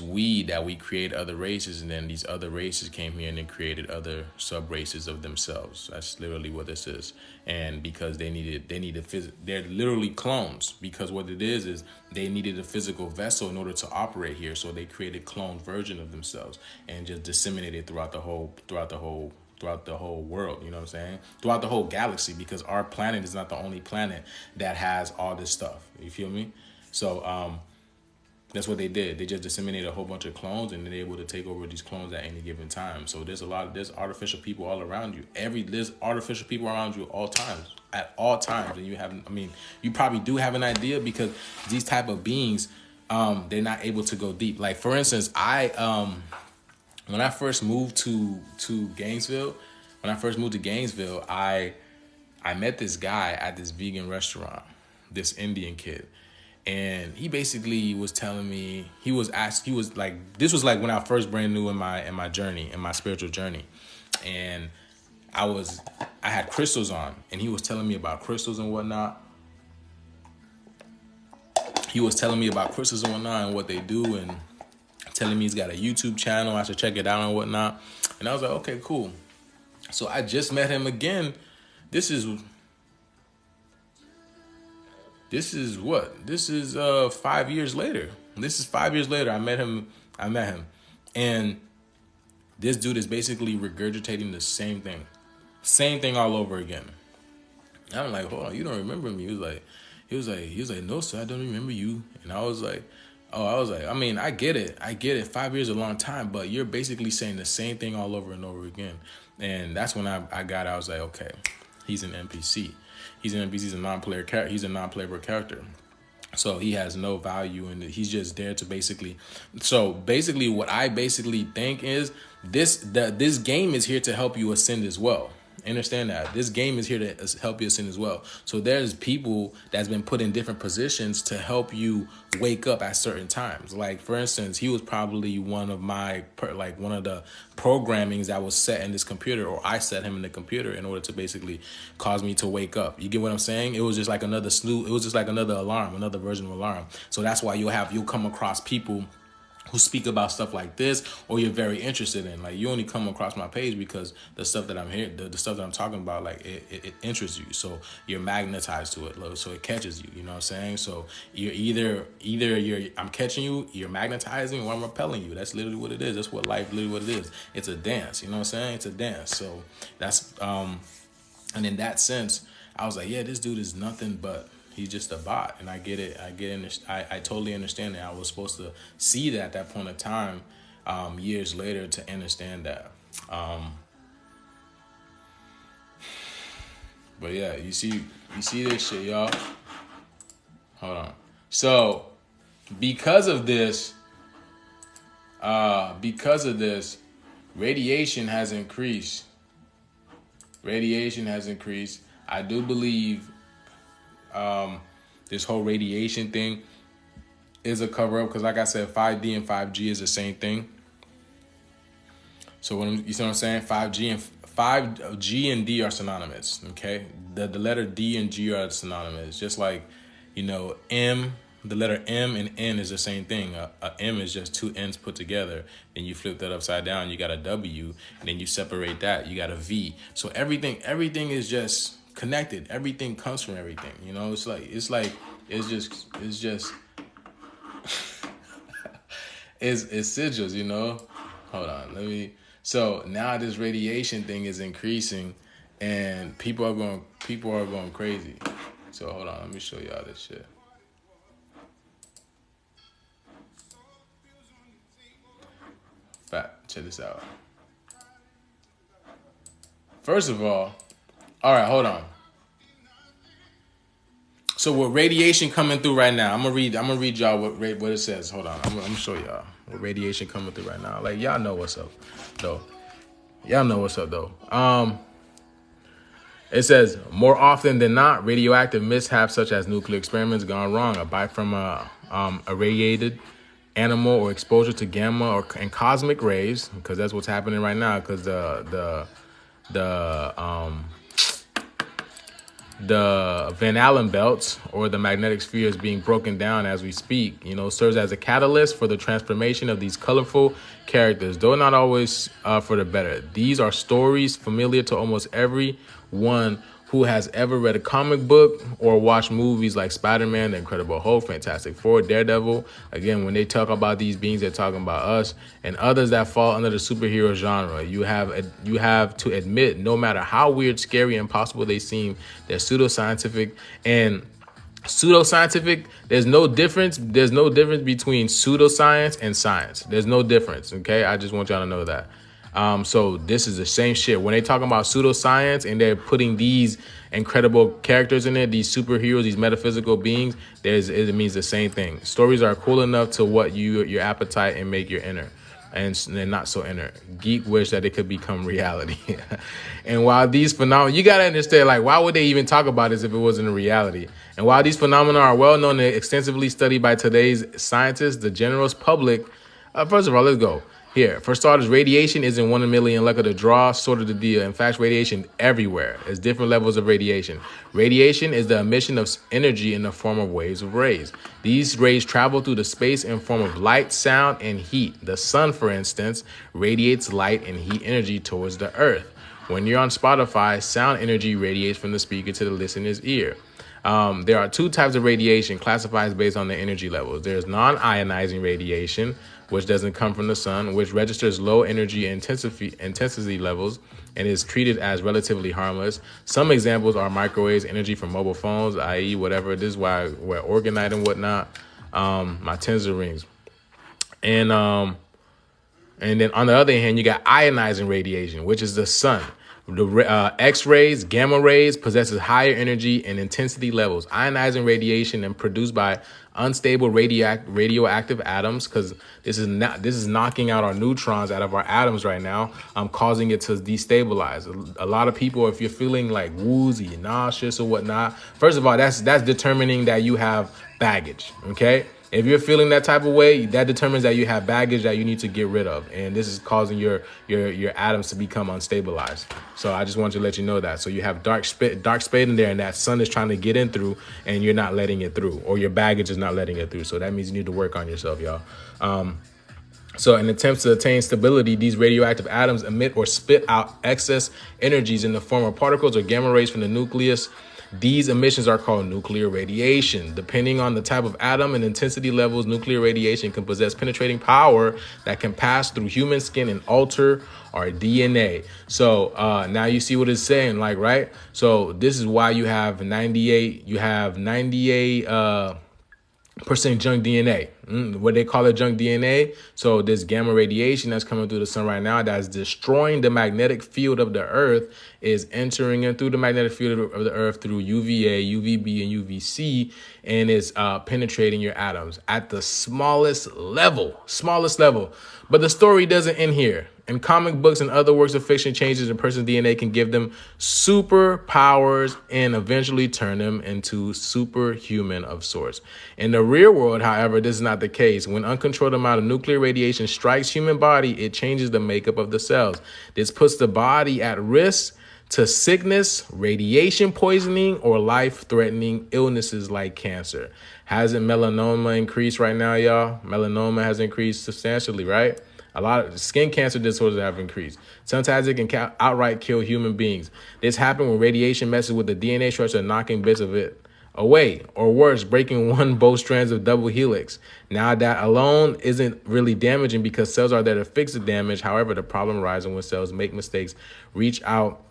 we create other races, and then these other races came here and then created other sub races of themselves. That's literally what this is. And because they're literally clones, because what it is they needed a physical vessel in order to operate here. So they created clone version of themselves and just disseminated throughout the whole world, you know what I'm saying? Throughout the whole galaxy, because our planet is not the only planet that has all this stuff. You feel me? So that's what they did. They just disseminated a whole bunch of clones, and they're able to take over these clones at any given time. So there's artificial people all around you. There's artificial people around you at all times. And you probably do have an idea, because these type of beings, they're not able to go deep. Like, for instance, when I first moved to Gainesville, I met this guy at this vegan restaurant, this Indian kid. And he basically was telling me, this was like when I first brand new in my journey, in my spiritual journey. And I had crystals on, and he was telling me about crystals and whatnot. And what they do, and telling me he's got a YouTube channel, I should check it out and whatnot. And I was like, okay, cool. So I just met him again. This is 5 years later. I met him. And this dude is basically regurgitating the same thing all over again. And I'm like, hold on, you don't remember me? He was like, no, sir, I don't remember you. And I was like, I get it. 5 years is a long time, but you're basically saying the same thing all over and over again. And that's when I was like, okay, he's an NPC. He's a non-player character. He's a non-playable character. So he has no value, and he's just there to basically. So basically, what I basically think is this game is here to help you ascend as well. Understand that this game is here to help you ascend as well. So there's people that's been put in different positions to help you wake up at certain times. Like, for instance, he was probably one of the programmings that was set in this computer, or I set him in the computer in order to basically cause me to wake up. You get what I'm saying? It was just like another snooze. It was just like another alarm, another version of alarm. So that's why you'll come across people who speak about stuff like this, or you're very interested in. Like, you only come across my page because the stuff that I'm here, the stuff that I'm talking about, like it interests you. So you're magnetized to it, so it catches you. You know what I'm saying? So you're either I'm catching you, you're magnetizing, or I'm repelling you. That's literally what it is. That's what life, literally what it is. It's a dance. You know what I'm saying? It's a dance. So that's and in that sense, I was like, yeah, this dude is nothing but. He's just a bot, and I get it. I totally understand that. I was supposed to see that at that point in time, years later, to understand that. But yeah, you see this shit, y'all. Hold on. So, because of this, radiation has increased. I do believe. This whole radiation thing is a cover-up, because like I said, 5D and 5G is the same thing. So you see what I'm saying? 5G and D are synonymous, okay? The letter D and G are synonymous. Just like, M, the letter M and N is the same thing. A M is just two N's put together. Then you flip that upside down, you got a W, and then you separate that, you got a V. So everything is just connected. Everything comes from everything. It's sigils. Hold on, so now this radiation thing is increasing, and people are going crazy. So hold on, let me show y'all this shit. Check this out. First of all right, hold on. So with radiation coming through right now, I'm gonna read y'all what it says. Hold on, I'm gonna show y'all what radiation coming through right now. Like y'all know what's up, though. It says, more often than not, radioactive mishaps such as nuclear experiments gone wrong, a bite from a irradiated animal or exposure to gamma and cosmic rays, because that's what's happening right now, because the Van Allen belts or the magnetic sphere is being broken down as we speak, serves as a catalyst for the transformation of these colorful characters, though not always for the better. These are stories familiar to almost everyone who has ever read a comic book or watched movies like Spider-Man, The Incredible Hulk, Fantastic Four, Daredevil. Again, when they talk about these beings, they're talking about us and others that fall under the superhero genre. You have to admit, no matter how weird, scary, and impossible they seem, they're pseudoscientific. And pseudoscientific, there's no difference between pseudoscience and science. There's no difference, okay? I just want y'all to know that. So this is the same shit. When they talking about pseudoscience and they're putting these incredible characters in it, these superheroes, these metaphysical beings, it means the same thing. Stories are cool enough to what your appetite and make your inner. And they're not so inner. Geek wish that it could become reality. And while these phenomena, you got to understand, like, why would they even talk about this if it wasn't a reality? And while these phenomena are well known and extensively studied by today's scientists, the general public, first of all, let's go. Here, for starters, radiation isn't 1 in a million luck of the draw, sort of the deal. In fact, radiation everywhere. There's different levels of radiation. Radiation is the emission of energy in the form of waves of rays. These rays travel through the space in form of light, sound, and heat. The sun, for instance, radiates light and heat energy towards the earth. When you're on Spotify, sound energy radiates from the speaker to the listener's ear. There are two types of radiation classified based on the energy levels. There's non-ionizing radiation, which doesn't come from the sun, which registers low energy intensity levels and is treated as relatively harmless. Some examples are microwaves, energy from mobile phones, i.e. whatever. This is why we're organite and whatnot. My tensor rings. And then on the other hand, you got ionizing radiation, which is the sun. The X-rays, gamma rays possesses higher energy and intensity levels. Ionizing radiation and produced by unstable radioactive atoms, because this is knocking out our neutrons out of our atoms right now, causing it to destabilize. A lot of people, if you're feeling like woozy, nauseous or whatnot, first of all, that's determining that you have baggage. Okay. If you're feeling that type of way, that determines that you have baggage that you need to get rid of. And this is causing your atoms to become unstabilized. So I just want to let you know that. So you have dark space in there, and that sun is trying to get in through, and you're not letting it through, or your baggage is not letting it through. So that means you need to work on yourself, y'all. So in attempts to attain stability, these radioactive atoms emit or spit out excess energies in the form of particles or gamma rays from the nucleus. These emissions are called nuclear radiation. Depending on the type of atom and intensity levels, nuclear radiation can possess penetrating power that can pass through human skin and alter our DNA. So now you see what it's saying, like, right? So this is why you have 98 percent junk DNA. What they call it, junk DNA. So this gamma radiation that's coming through the sun right now, that's destroying the magnetic field of the earth, is entering in through the magnetic field of the earth through UVA, UVB, and UVC, and is penetrating your atoms at the smallest level. But the story doesn't end here. In comic books and other works of fiction, changes in a person's DNA can give them superpowers and eventually turn them into superhuman of sorts. In the real world, however, this is not the case. When uncontrolled amount of nuclear radiation strikes human body, it changes the makeup of the cells. This puts the body at risk to sickness, radiation poisoning, or life-threatening illnesses like cancer. Hasn't melanoma increased right now, y'all? Melanoma has increased substantially, right? A lot of skin cancer disorders have increased. Sometimes it can outright kill human beings. This happens when radiation messes with the DNA structure, knocking bits of it away, or worse, breaking both strands of double helix. Now that alone isn't really damaging because cells are there to fix the damage. However, the problem arises when cells make mistakes, reach out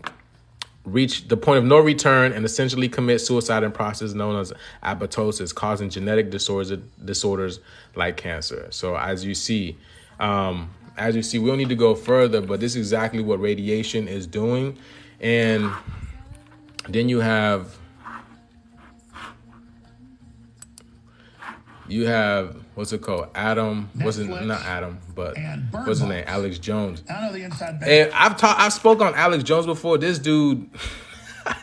reach the point of no return and essentially commit suicide in process known as apoptosis, causing genetic disorders like cancer. So as you see, we don't need to go further, but this is exactly what radiation is doing. And then you have what's it called? Not Adam, but what's his name? Alex Jones. I know the inside. And I've spoke on Alex Jones before. This dude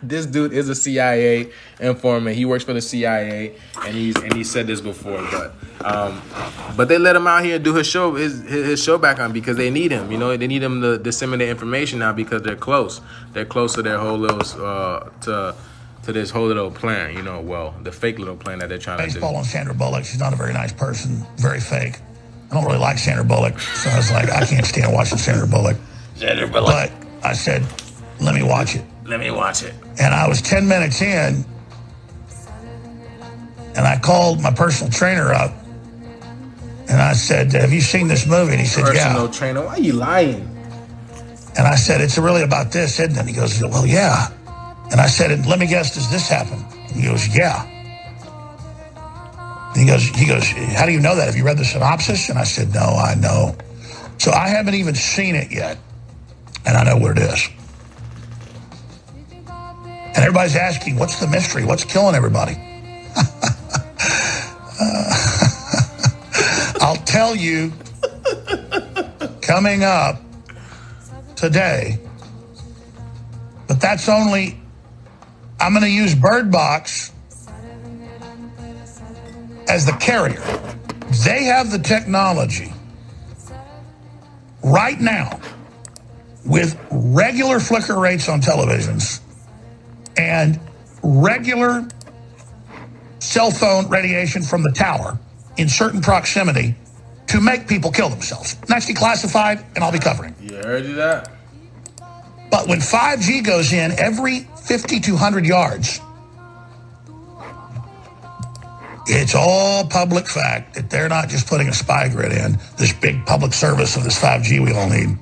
is a CIA informant. He works for the CIA, and he said this before. But they let him out here and do his show back on because they need him. You know, they need him to disseminate information now because they're close. They're close to their whole little to this whole little plan. You know, well, the fake little plan that they're trying to do. Baseball on Sandra Bullock. She's not a very nice person. Very fake. I don't really like Sandra Bullock, so I was like, I can't stand watching Sandra Bullock. But I said, let me watch it. Let me watch it. And I was 10 minutes in, and I called my personal trainer up, and I said, have you seen this movie? And he said, yeah. Personal trainer, why are you lying? And I said, it's really about this, isn't it? And he goes, well, yeah. And I said, and let me guess, does this happen? And he goes, yeah. And he goes, how do you know that? Have you read the synopsis? And I said, no, I know. So I haven't even seen it yet, and I know what it is. And everybody's asking, what's the mystery? What's killing everybody? I'll tell you coming up today, but that's only, I'm going to use Bird Box as the carrier. They have the technology right now with regular flicker rates on televisions and regular cell phone radiation from the tower in certain proximity to make people kill themselves. And that's declassified, and I'll be covering. You heard of that? But when 5G goes in every 50 to 100 yards, it's all public fact that they're not just putting a spy grid in, this big public service of this 5G we all need.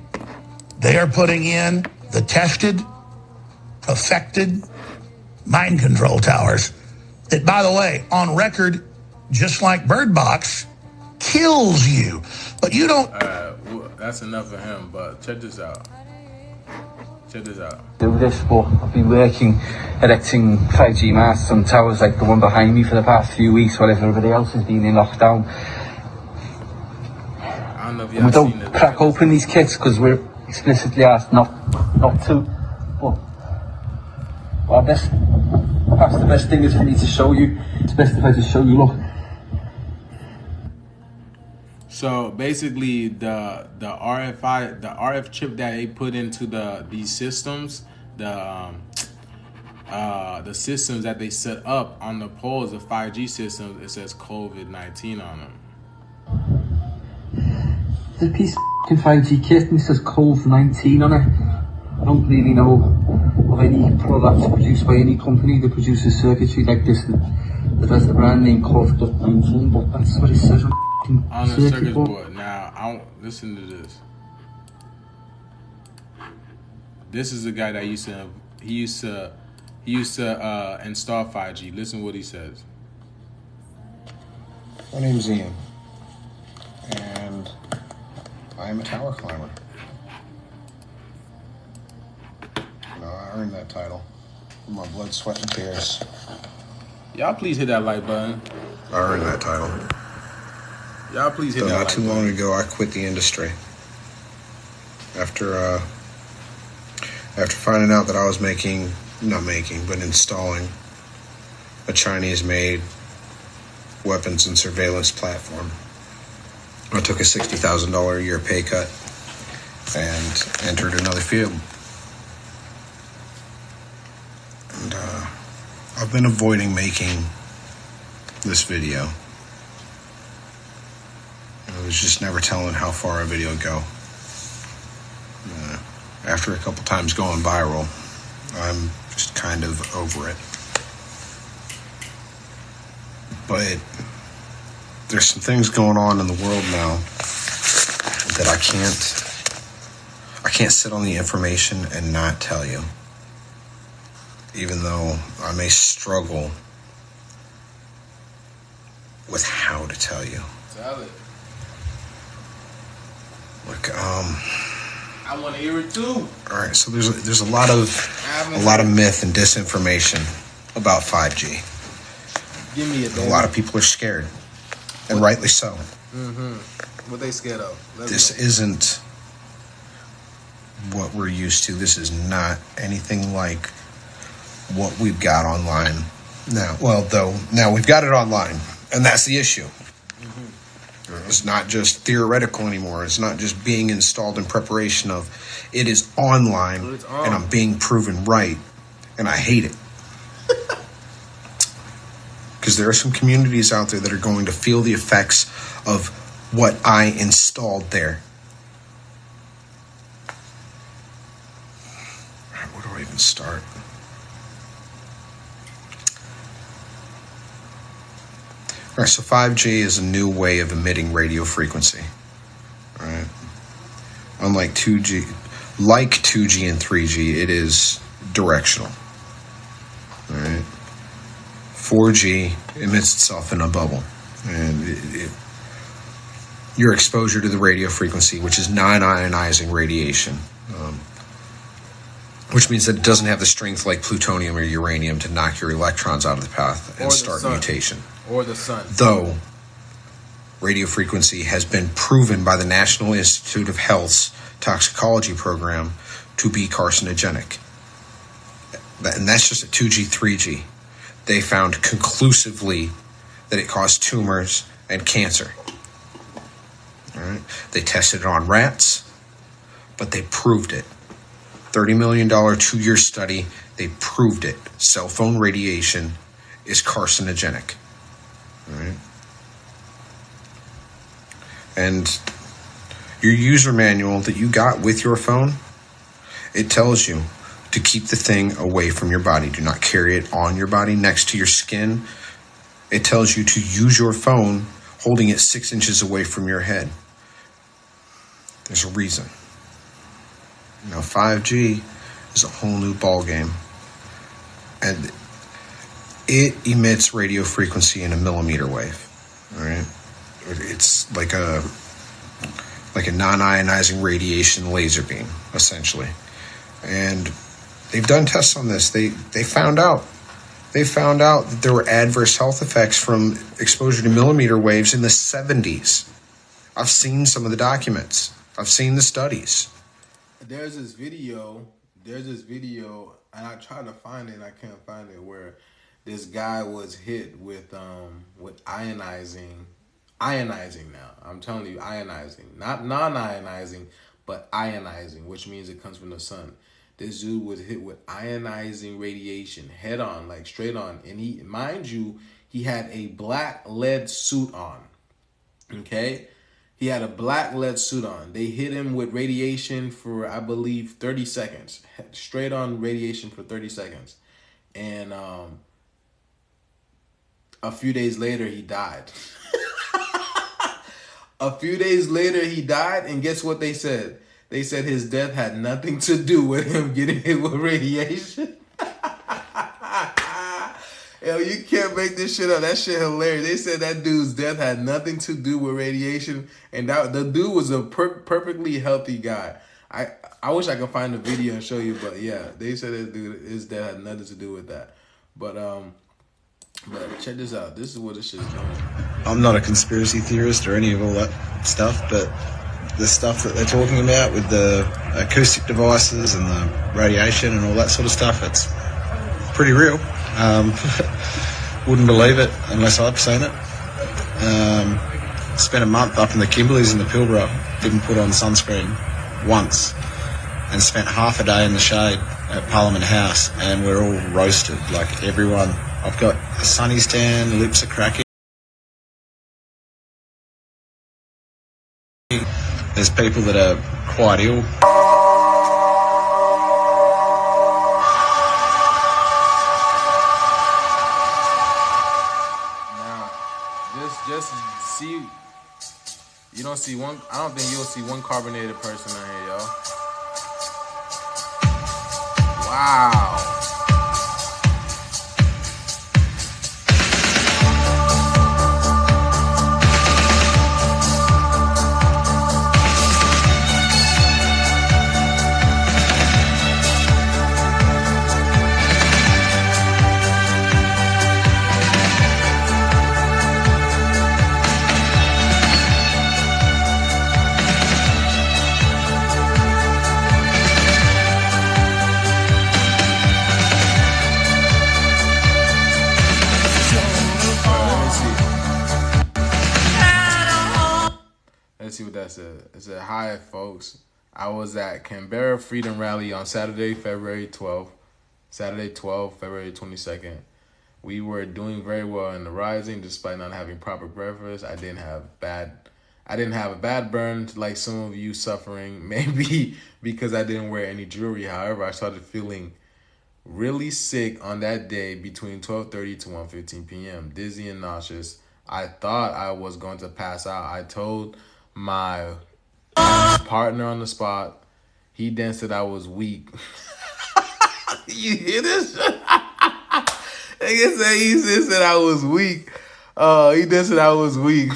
They are putting in the tested, perfected mind control towers that, by the way, on record, just like Bird Box, kills you. But you don't... Well, that's enough of him, but check this out. Check this out. Do this, but I've been working erecting 5G masts on towers like the one behind me for the past few weeks while everybody else has been in lockdown. I don't know if we don't crack open these kits because we're explicitly asked not to. But perhaps the best thing is for me to show you. It's best if I just show you, look. So basically, the RF chip that they put into these systems, the systems that they set up on the poles of 5G systems, it says COVID-19 on them. There's a piece of 5G kit and it says COVID-19 on it. I don't really know of any products produced by any company that produces circuitry like this that has the brand name COVID-19, but that's what it says on the circuit board. Now, I don't listen to this. This is a guy that used to install 5G. Listen to what he says. My name's Ian, and I'm a tower climber. You know, I earned that title with my blood, sweat, and tears. Y'all please hit that like button. I earned that title. Y'all please hit that not like too long ago, I quit the industry. After finding out that I was installing a Chinese-made weapons and surveillance platform. I took a $60,000 a year pay cut and entered another field. And I've been avoiding making this video. I was just never telling how far a video would go. After a couple times going viral, I'm just kind of over it. But there's some things going on in the world now that I can't sit on the information and not tell you. even though I may struggle with how to tell you. Tell it. Look, I want to hear it too. All right, so there's a lot of myth and disinformation about 5G. Give me it. A lot of people are scared, and rightly so. What they scared of? This isn't what we're used to. This is not anything like what we've got online now. Well, though, now we've got it online, and that's the issue. It's not just theoretical anymore. It's not just being installed in preparation of. It is online, and I'm being proven right, and I hate it. Because there are some communities out there that are going to feel the effects of what I installed there. All right, where do I even start? All right, so 5G is a new way of emitting radio frequency. All right. Unlike 2G, like 2G and 3G, it is directional. All right. 4G emits itself in a bubble, and your exposure to the radio frequency, which is non-ionizing radiation, which means that it doesn't have the strength like plutonium or uranium to knock your electrons out of the path and start mutation. Or the sun. Though radio frequency has been proven by the National Institute of Health's toxicology program to be carcinogenic. And that's just at 2G, 3G. They found conclusively that it caused tumors and cancer. All right. They tested it on rats, but they proved it. $30 million 2-year study, they proved it. Cell phone radiation is carcinogenic. All right. And your user manual that you got with your phone, it tells you to keep the thing away from your body. Do not carry it on your body next to your skin. It tells you to use your phone holding it 6 inches away from your head. There's a reason. Now 5G is a whole new ballgame. And it emits radio frequency in a millimeter wave. All right. It's like a non-ionizing radiation laser beam, essentially. And they've done tests on this. They found out that there were adverse health effects from exposure to millimeter waves in the 70s. I've seen some of the documents. I've seen the studies. There's this video, and I tried to find it, and I can't find it, where this guy was hit with ionizing now. I'm telling you, ionizing. Not non-ionizing, but ionizing, which means it comes from the sun. This dude was hit with ionizing radiation head on, like straight on. And he, mind you, he had a black lead suit on. Okay? He had a black lead suit on. They hit him with radiation for, I believe, 30 seconds. Straight on radiation for 30 seconds. And a few days later, he died. A few days later, he died. And guess what they said? They said his death had nothing to do with him getting hit with radiation. Yo, you can't make this shit up. That shit hilarious. They said that dude's death had nothing to do with radiation, and that the dude was a perfectly healthy guy. I wish I could find the video and show you, but yeah, they said this dude, his death had nothing to do with that. But check this out. This is what this shit is doing. I'm not a conspiracy theorist or any of all that stuff, but the stuff that they're talking about with the acoustic devices and the radiation and all that sort of stuff, it's pretty real. Wouldn't believe it unless I've seen it. Spent a month up in the Kimberleys in the Pilbara, didn't put on sunscreen once, and spent half a day in the shade at Parliament House, and we're all roasted, like everyone. I've got a sunny tan, lips are cracking. There's people that are quite ill. Just see, you don't see one. I don't think you'll see one carbonated person on here, yo. Wow. Let's see what that said. It said, hi, folks. I was at Canberra Freedom Rally on Saturday, February 12th. Saturday 12th, February 22nd. We were doing very well in the rising despite not having proper breakfast. I didn't have a bad burn like some of you suffering, maybe because I didn't wear any jewelry. However, I started feeling really sick on that day between 12:30 to 1:15 p.m. Dizzy and nauseous. I thought I was going to pass out. I told my partner on the spot. He then said I was weak. You hear this? He said I was weak. He then said I was weak.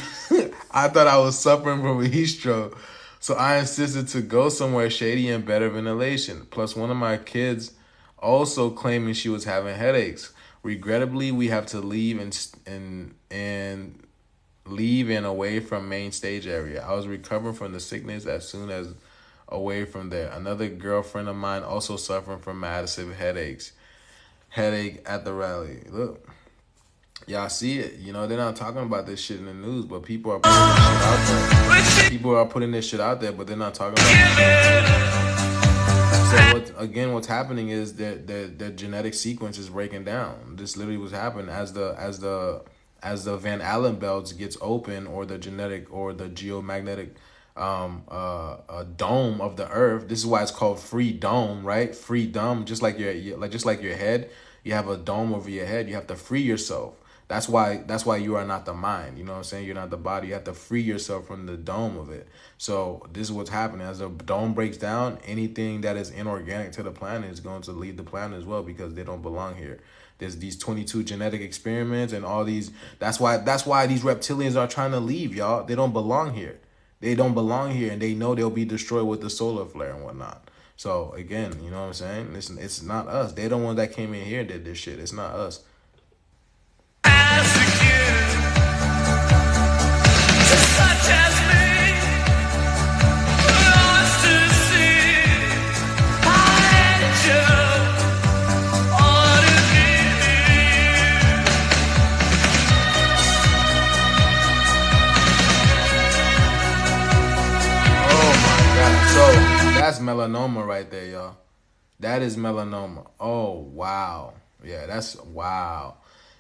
I thought I was suffering from a heat stroke. So I insisted to go somewhere shady and better ventilation. Plus one of my kids also claiming she was having headaches. Regrettably, we have to leave and leave and away from main stage area. I was recovering from the sickness as soon as away from there. Another girlfriend of mine also suffering from massive headache at the rally. Look, y'all see it. You know, they're not talking about this shit in the news, but people are putting this shit out there. People are putting this shit out there, but they're not talking about it. So what's happening is their genetic sequence is breaking down. This literally was happening as the Van Allen belts gets open, or the genetic or the geomagnetic dome of the earth. This is why it's called free dome, right? Free dome, just like your head. You have a dome over your head. You have to free yourself. That's why you are not the mind. You know what I'm saying? You're not the body. You have to free yourself from the dome of it. So this is what's happening. As the dome breaks down, anything that is inorganic to the planet is going to leave the planet as well, because they don't belong here. There's these 22 genetic experiments and all these. That's why these reptilians are trying to leave, y'all. They don't belong here. They don't belong here, and they know they'll be destroyed with the solar flare and whatnot. So again, you know what I'm saying? It's not us. They're the ones that came in here and did this shit. It's not us. That's melanoma right there, y'all. That is melanoma. Oh, wow. Yeah, that's wow.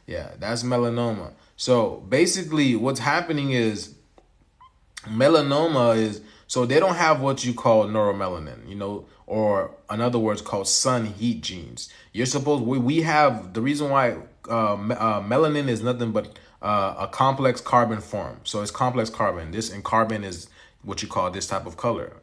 Yeah, that's melanoma. So basically what's happening is melanoma is, so they don't have what you call neuromelanin, you know, or in other words called sun heat genes. You're supposed, we have, the reason why melanin is nothing but a complex carbon form. So it's complex carbon. And carbon is what you call this type of color.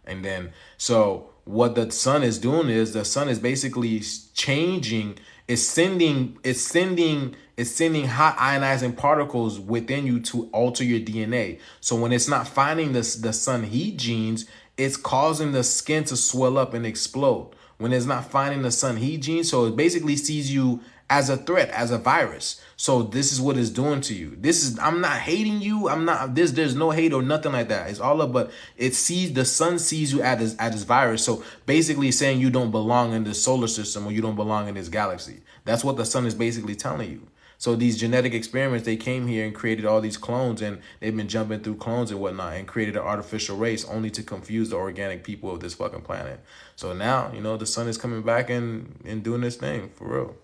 And then, so what the sun is doing is the sun is basically changing, it's sending hot ionizing particles within you to alter your DNA. So when it's not finding the sun heat genes, it's causing the skin to swell up and explode. When it's not finding the sun heat genes, so it basically sees you as a threat, as a virus. So this is what it's doing to you. I'm not hating you. There's no hate or nothing like that. It's all up, but the sun sees you as this virus. So basically saying you don't belong in the solar system, or you don't belong in this galaxy. That's what the sun is basically telling you. So these genetic experiments, they came here and created all these clones, and they've been jumping through clones and whatnot and created an artificial race only to confuse the organic people of this fucking planet. So now, you know, the sun is coming back and doing this thing for real.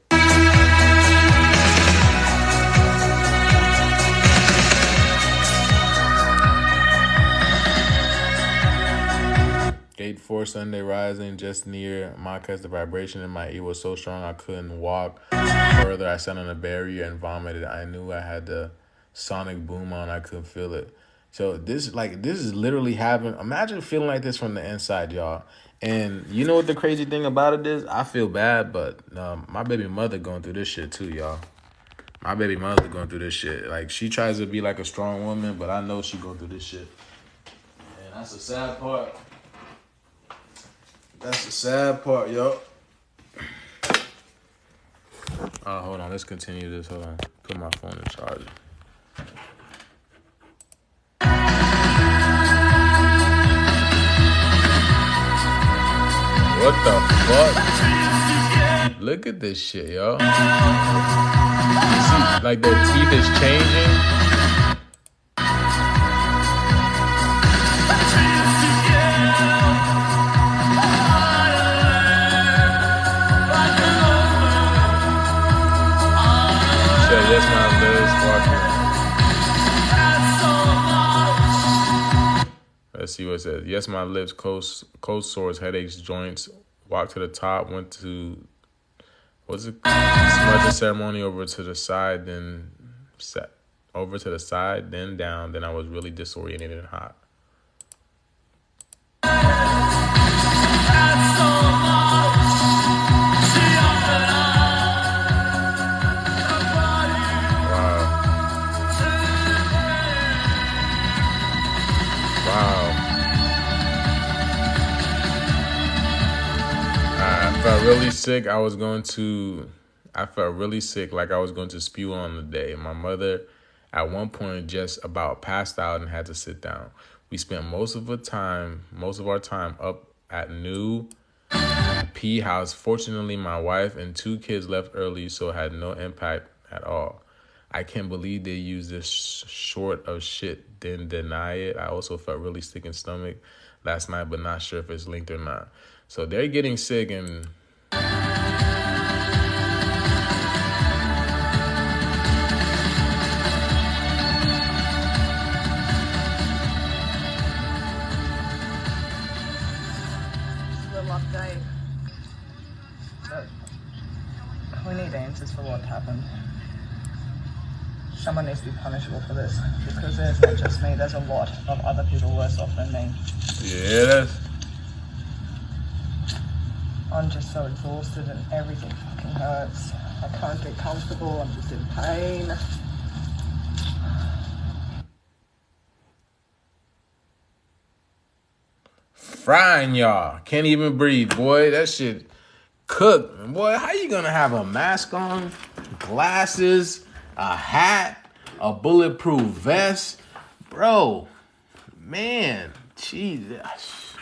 Gate 4 Sunday rising just near Marcus. The vibration in my ear was so strong I couldn't walk further. I sat on a barrier and vomited. I knew I had the sonic boom on. I couldn't feel it. So this is literally happening. Imagine feeling like this from the inside, y'all. And you know what the crazy thing about it is? I feel bad, but my baby mother going through this shit too, y'all. My baby mother going through this shit. Like, she tries to be like a strong woman, but I know she going through this shit. And that's the sad part. That's the sad part, yo. Hold on. Let's continue this. Hold on. Put my phone in charge. What the fuck? Look at this shit, yo. You see, like, their teeth is changing. Let's see what it says. Yes, my lips, cold sores, headaches, joints. Walked to the top, went to, what's it? Smudge the ceremony over to the side, then over to the side, then down. Then I was really disoriented and hot. I felt really sick. I felt really sick, like I was going to spew on the day. My mother, at one point, just about passed out and had to sit down. We spent most of our time up at New P House. Fortunately, my wife and 2 kids left early, so it had no impact at all. I can't believe they used this short of shit, then deny it. I also felt really sick in stomach last night, but not sure if it's linked or not. So they're getting sick and update. But we need answers for what happened. Someone needs to be punishable for this, because there's not just me, there's a lot of other people worse off than me. Yeah. I'm just so exhausted and everything fucking hurts. I can't get comfortable, I'm just in pain. Frying y'all. Can't even breathe, boy. That shit cooked. Boy, how you gonna have a mask on, glasses, a hat, a bulletproof vest? Bro, man, Jesus.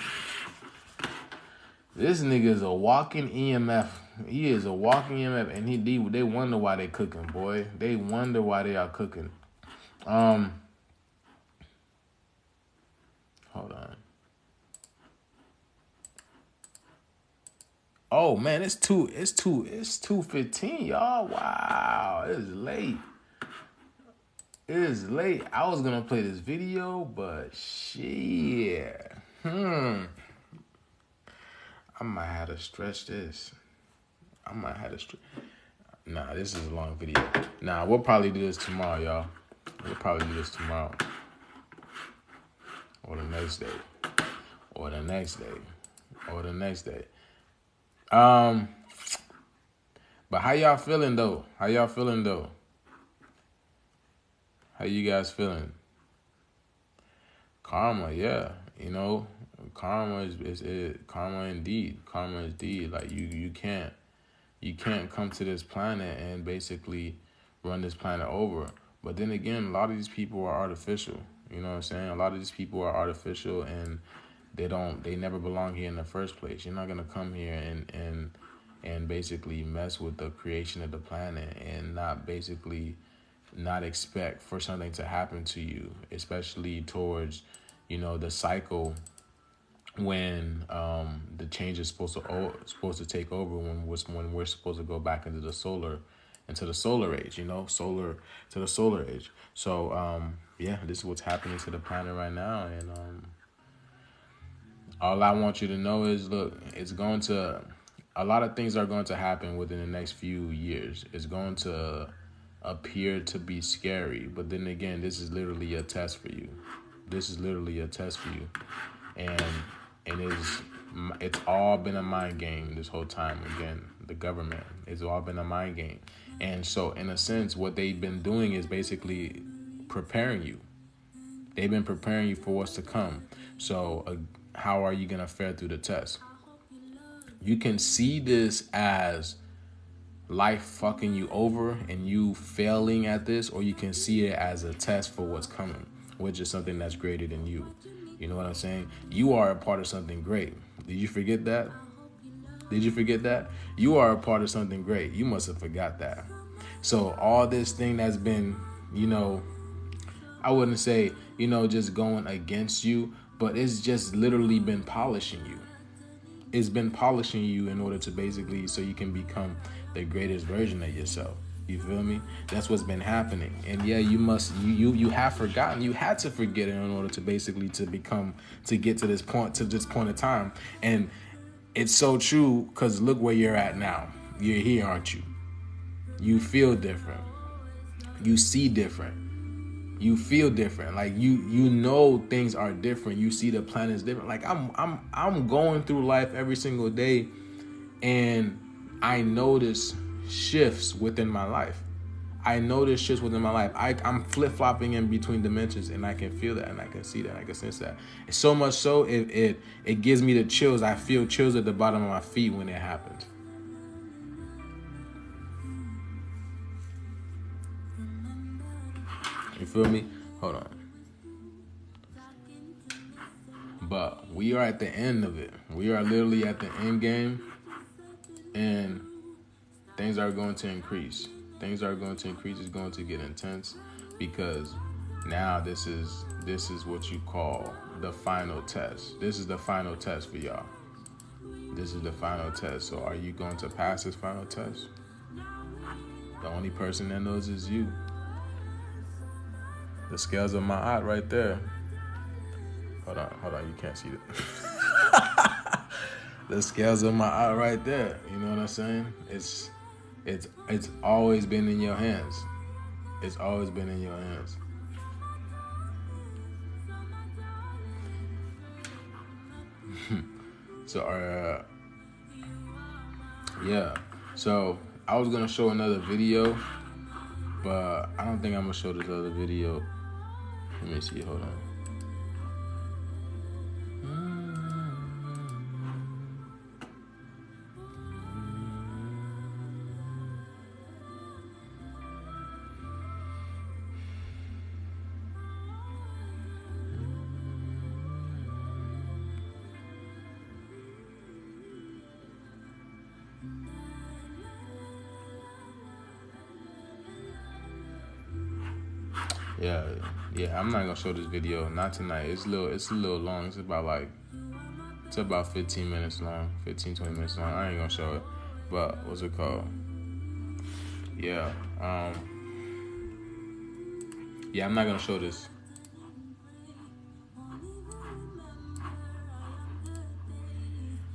This nigga is a walking EMF. He is a walking EMF, and they wonder why they cooking, boy. They wonder why they are cooking. Hold on. Oh man, it's 2:15, y'all. Wow, it is late. It is late. I was gonna play this video, but shit. I might have to stretch this. Nah, this is a long video. Nah, we'll probably do this tomorrow, y'all. We'll probably do this tomorrow. Or the next day. Or the next day. Or the next day. But how y'all feeling though? How you guys feeling? Karma, yeah. You know, karma is karma indeed. Karma is deed. Like you can't come to this planet and basically run this planet over. But then again, a lot of these people are artificial. You know what I'm saying? A lot of these people are artificial, and they never belong here in the first place. You're not gonna come here and basically mess with the creation of the planet and not expect for something to happen to you, especially towards, the cycle when the change is supposed to take over, when we're supposed to go back into the solar age, to the solar age. So yeah, this is what's happening to the planet right now, and all I want you to know is, look, a lot of things are going to happen within the next few years. It's going to appear to be scary, but then again, this is literally a test for you. And it's all been a mind game this whole time. Again, the government, it's all been a mind game. And so in a sense, what they've been doing is basically preparing you. They've been preparing you for what's to come. So how are you going to fare through the test? You can see this as life fucking you over and you failing at this, or you can see it as a test for what's coming, which is something that's greater than you. You know what I'm saying? You are a part of something great. Did you forget that? You are a part of something great. You must have forgot that. So all this thing that's been, I wouldn't say, just going against you, but it's just literally been polishing you. It's been polishing you in order to basically, so you can become the greatest version of yourself. You feel me? That's what's been happening. And yeah, you have forgotten. You had to forget it in order to basically to get to this point in time. And it's so true, because look where you're at now. You're here, aren't you? You feel different. You see different. You feel different. Like you know things are different. You see the planet's different. Like I'm going through life every single day, and I notice shifts within my life. I'm flip-flopping in between dimensions, and I can feel that, and I can see that, and I can sense that. It's so much so it gives me the chills. I feel chills at the bottom of my feet when it happens. You feel me? Hold on. But we are at the end of it. We are literally at the end game, and things are going to increase. It's going to get intense, because now this is what you call the final test. This is the final test for y'all. This is the final test. So are you going to pass this final test? The only person that knows is you. The scales of my eye right there. Hold on, you can't see it. The scales of my eye right there. You know what I'm saying? It's always been in your hands. It's always been in your hands. So, yeah. So I was gonna show another video, but I don't think I'm gonna show this other video. Let me see. Hold on. Yeah, I'm not gonna show this video, not tonight. It's a little long. It's about 15 minutes long, 15-20 minutes long. I ain't gonna show it. But what's it called? Yeah. Yeah, I'm not gonna show this.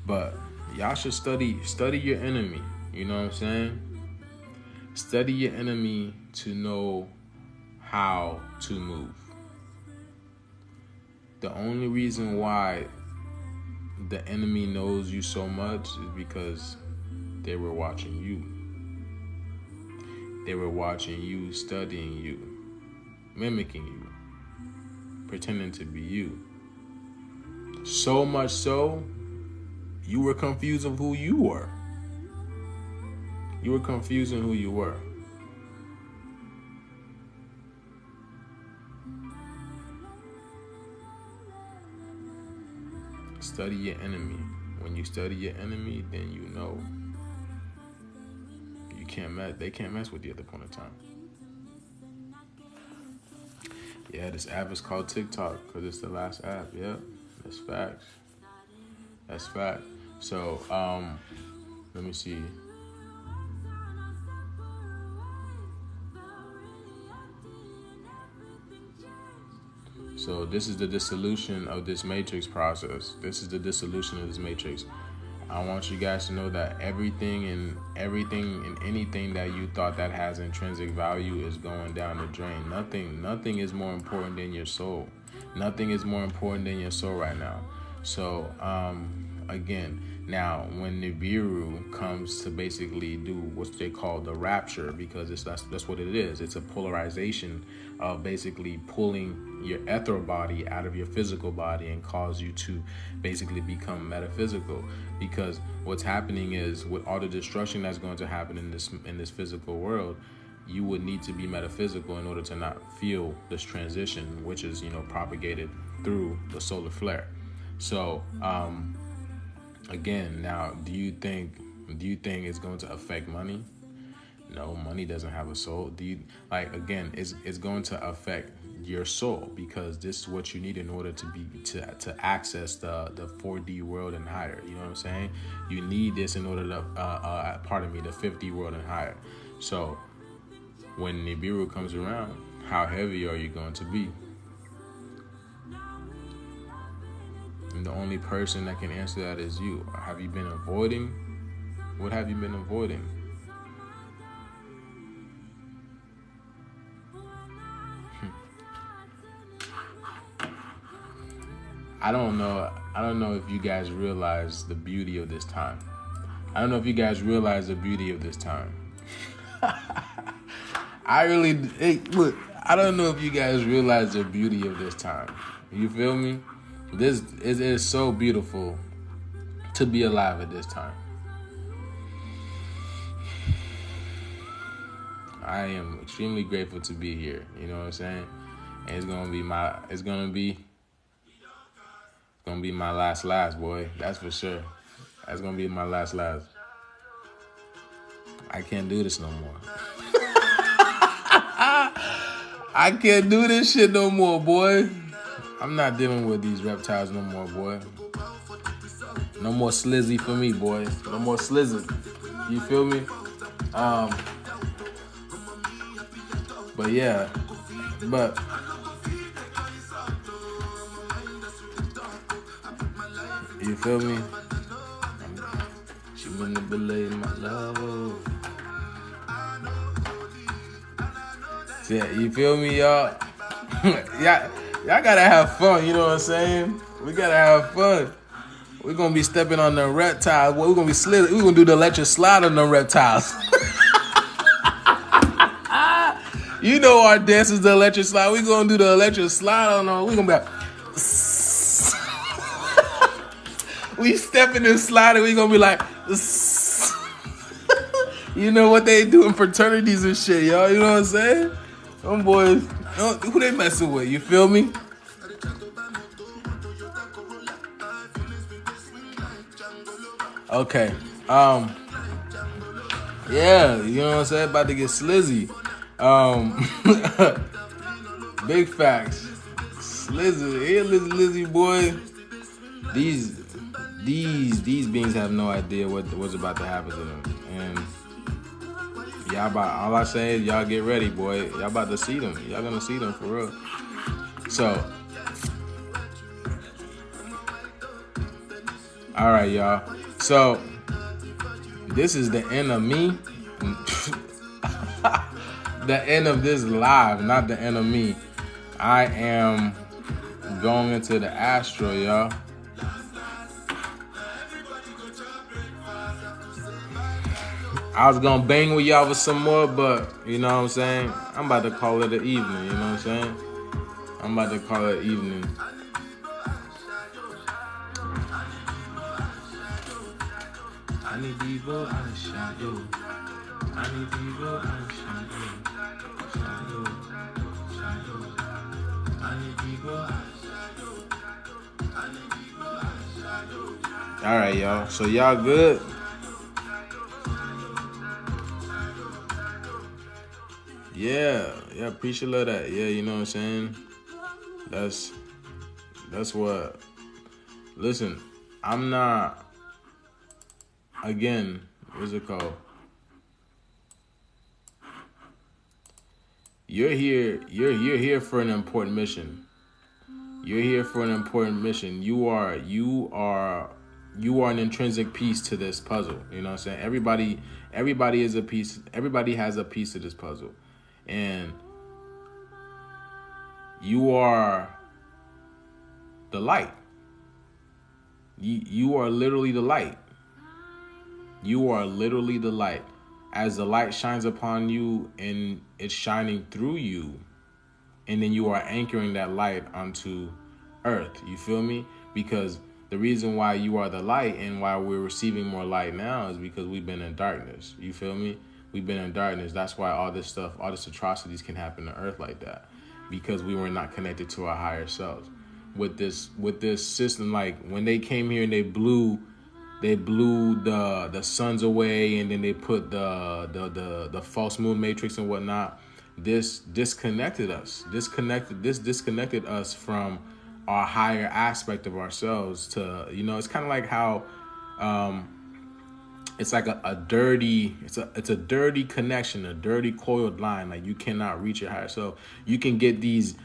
But y'all should study your enemy. You know what I'm saying? Study your enemy to know how to move. The only reason why the enemy knows you so much is because they were watching you. They were watching you, studying you, mimicking you, pretending to be you. So much so, you were confused of who you were. You were confused in who you were. Study your enemy. When you study your enemy, then you know they can't mess with you at the point of time. Yeah, this app is called TikTok because it's the last app. Yep, that's facts. That's fact. So, let me see. So this is the dissolution of this matrix process. This is the dissolution of this matrix. I want you guys to know that everything and anything that you thought that has intrinsic value is going down the drain. Nothing is more important than your soul. Nothing is more important than your soul right now. So, again, now when Nibiru comes to basically do what they call the rapture, because that's what it is. It's a polarization of basically pulling your ethereal body out of your physical body and cause you to basically become metaphysical. Because what's happening is, with all the destruction that's going to happen in this physical world, you would need to be metaphysical in order to not feel this transition, which is, propagated through the solar flare. So, again, now, do you think it's going to affect money? No, money doesn't have a soul. It's going to affect your soul, because this is what you need in order to access the 4D world and higher. You know what I'm saying? You need this in order to, the 5D world and higher. So, when Nibiru comes around, how heavy are you going to be? And the only person that can answer that is you. Have you been avoiding? What have you been avoiding? I don't know if you guys realize the beauty of this time. I don't know if you guys realize the beauty of this time. I don't know if you guys realize the beauty of this time. You feel me? This is so beautiful to be alive at this time. I am extremely grateful to be here. You know what I'm saying? And it's gonna be my last, boy. That's for sure. That's gonna be my last. I can't do this no more. I can't do this shit no more, boy. I'm not dealing with these reptiles no more, boy. No more slizzy for me, boy. No more slizzy. You feel me? But yeah. But you feel me? She manipulated my love. Yeah, you feel me, y'all? Y'all gotta have fun, you know what I'm saying? We gotta have fun. We're gonna be stepping on the reptiles. We're gonna be we're gonna do the electric slide on the reptiles. You know our dance is the electric slide. We're gonna do the electric slide on them. We're gonna be like, we stepping and sliding, we're gonna be like, you know what they do in fraternities and shit, y'all. You know what I'm saying? Them boys, who they messing with? You feel me? Okay. Yeah, you know what I'm saying? About to get slizzy. Big facts. Slizzy, here, Lizzy boy. These beings have no idea what's about to happen to them, and all I say is y'all get ready, boy. Y'all about to see them. Y'all gonna see them for real. So, all right, y'all. So, this is the end of me. The end of this live, not the end of me. I am going into the astral, y'all. I was gonna bang with y'all for some more, but you know what I'm saying? I'm about to call it an evening, you know what I'm saying? I'm about to call it evening. I need people, I shot you. I need people, I shot you. Shot you. Shot you. I need people, I shot you. I need people, I shot you. All right, y'all. So y'all good? Yeah, appreciate that. Yeah, you know what I'm saying? That's what. Listen, I'm not. Again, what's it called? You're here for an important mission. You're here for an important mission. You are an intrinsic piece to this puzzle. You know what I'm saying? Everybody is a piece. Everybody has a piece of this puzzle. And you are the light. You are literally the light. You are literally the light. As the light shines upon you and it's shining through you, and then you are anchoring that light onto earth. You feel me? Because the reason why you are the light and why we're receiving more light now is because we've been in darkness. You feel me? We've been in darkness. That's why all this stuff, all these atrocities can happen to earth like that. Because we were not connected to our higher selves. With this system, like when they came here and they blew the suns away, and then they put the false moon matrix and whatnot. This disconnected us. This disconnected us from our higher aspect of ourselves. To, you know, it's kind of like how it's like a dirty, it's a dirty connection, a dirty coiled line. Like you cannot reach it higher. So you can get these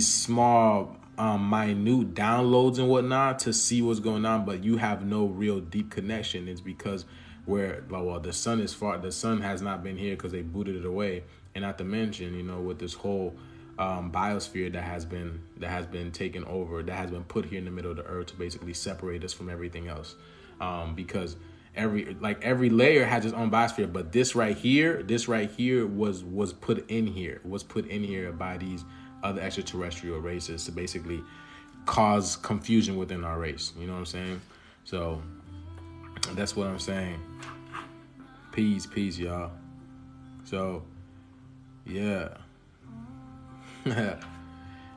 small minute downloads and whatnot to see what's going on, but you have no real deep connection. It's because the sun is far, the sun has not been here because they booted it away. And not to mention, you know, with this whole biosphere that has been taken over, that has been put here in the middle of the earth to basically separate us from everything else, because every layer has its own biosphere, but this right here was put in here by these other extraterrestrial races to basically cause confusion within our race. You know what I'm saying? So that's what I'm saying. Peace, y'all. So yeah.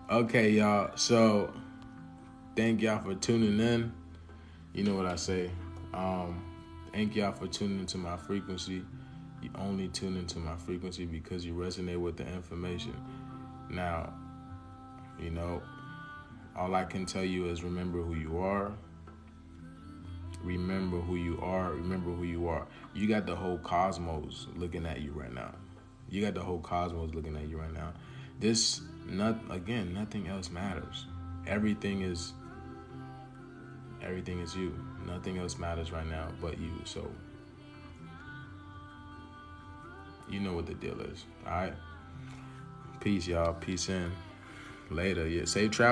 Okay, y'all. So thank y'all for tuning in. You know what I say. Thank y'all for tuning into my frequency. You only tune into my frequency because you resonate with the information. Now, you know, all I can tell you is remember who you are. Remember who you are. Remember who you are. You got the whole cosmos looking at you right now. Nothing else matters. Everything is you. Nothing else matters right now but you. So you know what the deal is. All right. Peace, y'all. Peace in. Later. Yeah. Safe travel.